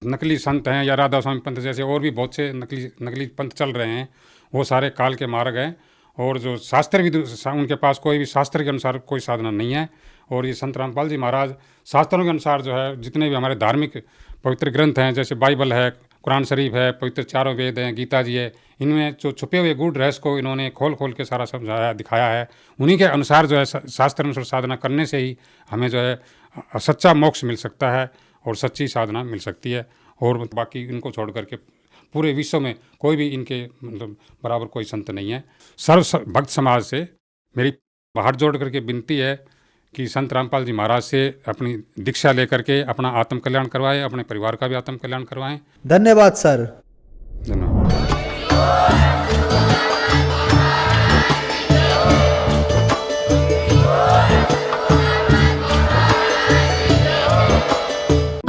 नकली संत हैं या राधा स्वामी पंथ जैसे और भी बहुत से नकली पंथ चल रहे हैं, वो सारे काल के मार्ग हैं, और जो शास्त्र भी उनके पास कोई भी शास्त्र के अनुसार कोई साधना नहीं है। और ये संत रामपाल जी महाराज शास्त्रों के अनुसार जो है जितने भी हमारे धार्मिक पवित्र ग्रंथ हैं, जैसे बाइबल है, कुरान शरीफ है, पवित्र 4 वेद हैं, गीता जी है, इनमें जो छुपे हुए गूढ़ रहस्य को इन्होंने खोल खोल के सारा समझाया दिखाया है। उन्हीं के अनुसार जो है शास्त्र अनुसार साधना करने से ही हमें जो है सच्चा मोक्ष मिल सकता है और सच्ची साधना मिल सकती है। और बाकी इनको छोड़ करके पूरे विश्व में कोई भी इनके मतलब बराबर कोई संत नहीं है। सर्व भक्त समाज से मेरी हाथ जोड़ करके विनती है कि संत रामपाल जी महाराज से अपनी दीक्षा लेकर के अपना आत्म कल्याण करवाएं, अपने परिवार का भी आत्म कल्याण करवाएं। धन्यवाद सर। धन्यवाद।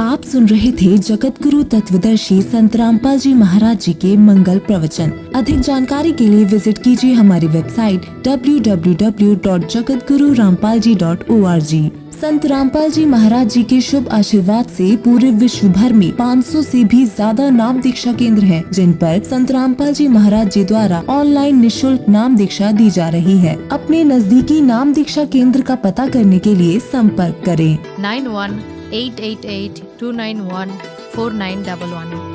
आप सुन रहे थे जगत गुरु तत्वदर्शी संत रामपाल जी महाराज जी के मंगल प्रवचन। अधिक जानकारी के लिए विजिट कीजिए हमारी वेबसाइट www.jagatgururampalji.org। संत रामपाल जी महाराज जी के शुभ आशीर्वाद से पूरे विश्व भर में 500 से भी ज्यादा नाम दीक्षा केंद्र हैं, जिन पर संत रामपाल जी महाराज जी द्वारा ऑनलाइन निशुल्क नाम दीक्षा दी जा रही है। अपने नजदीकी नाम दीक्षा केंद्र का पता करने के लिए संपर्क करें 91 888 291 4911।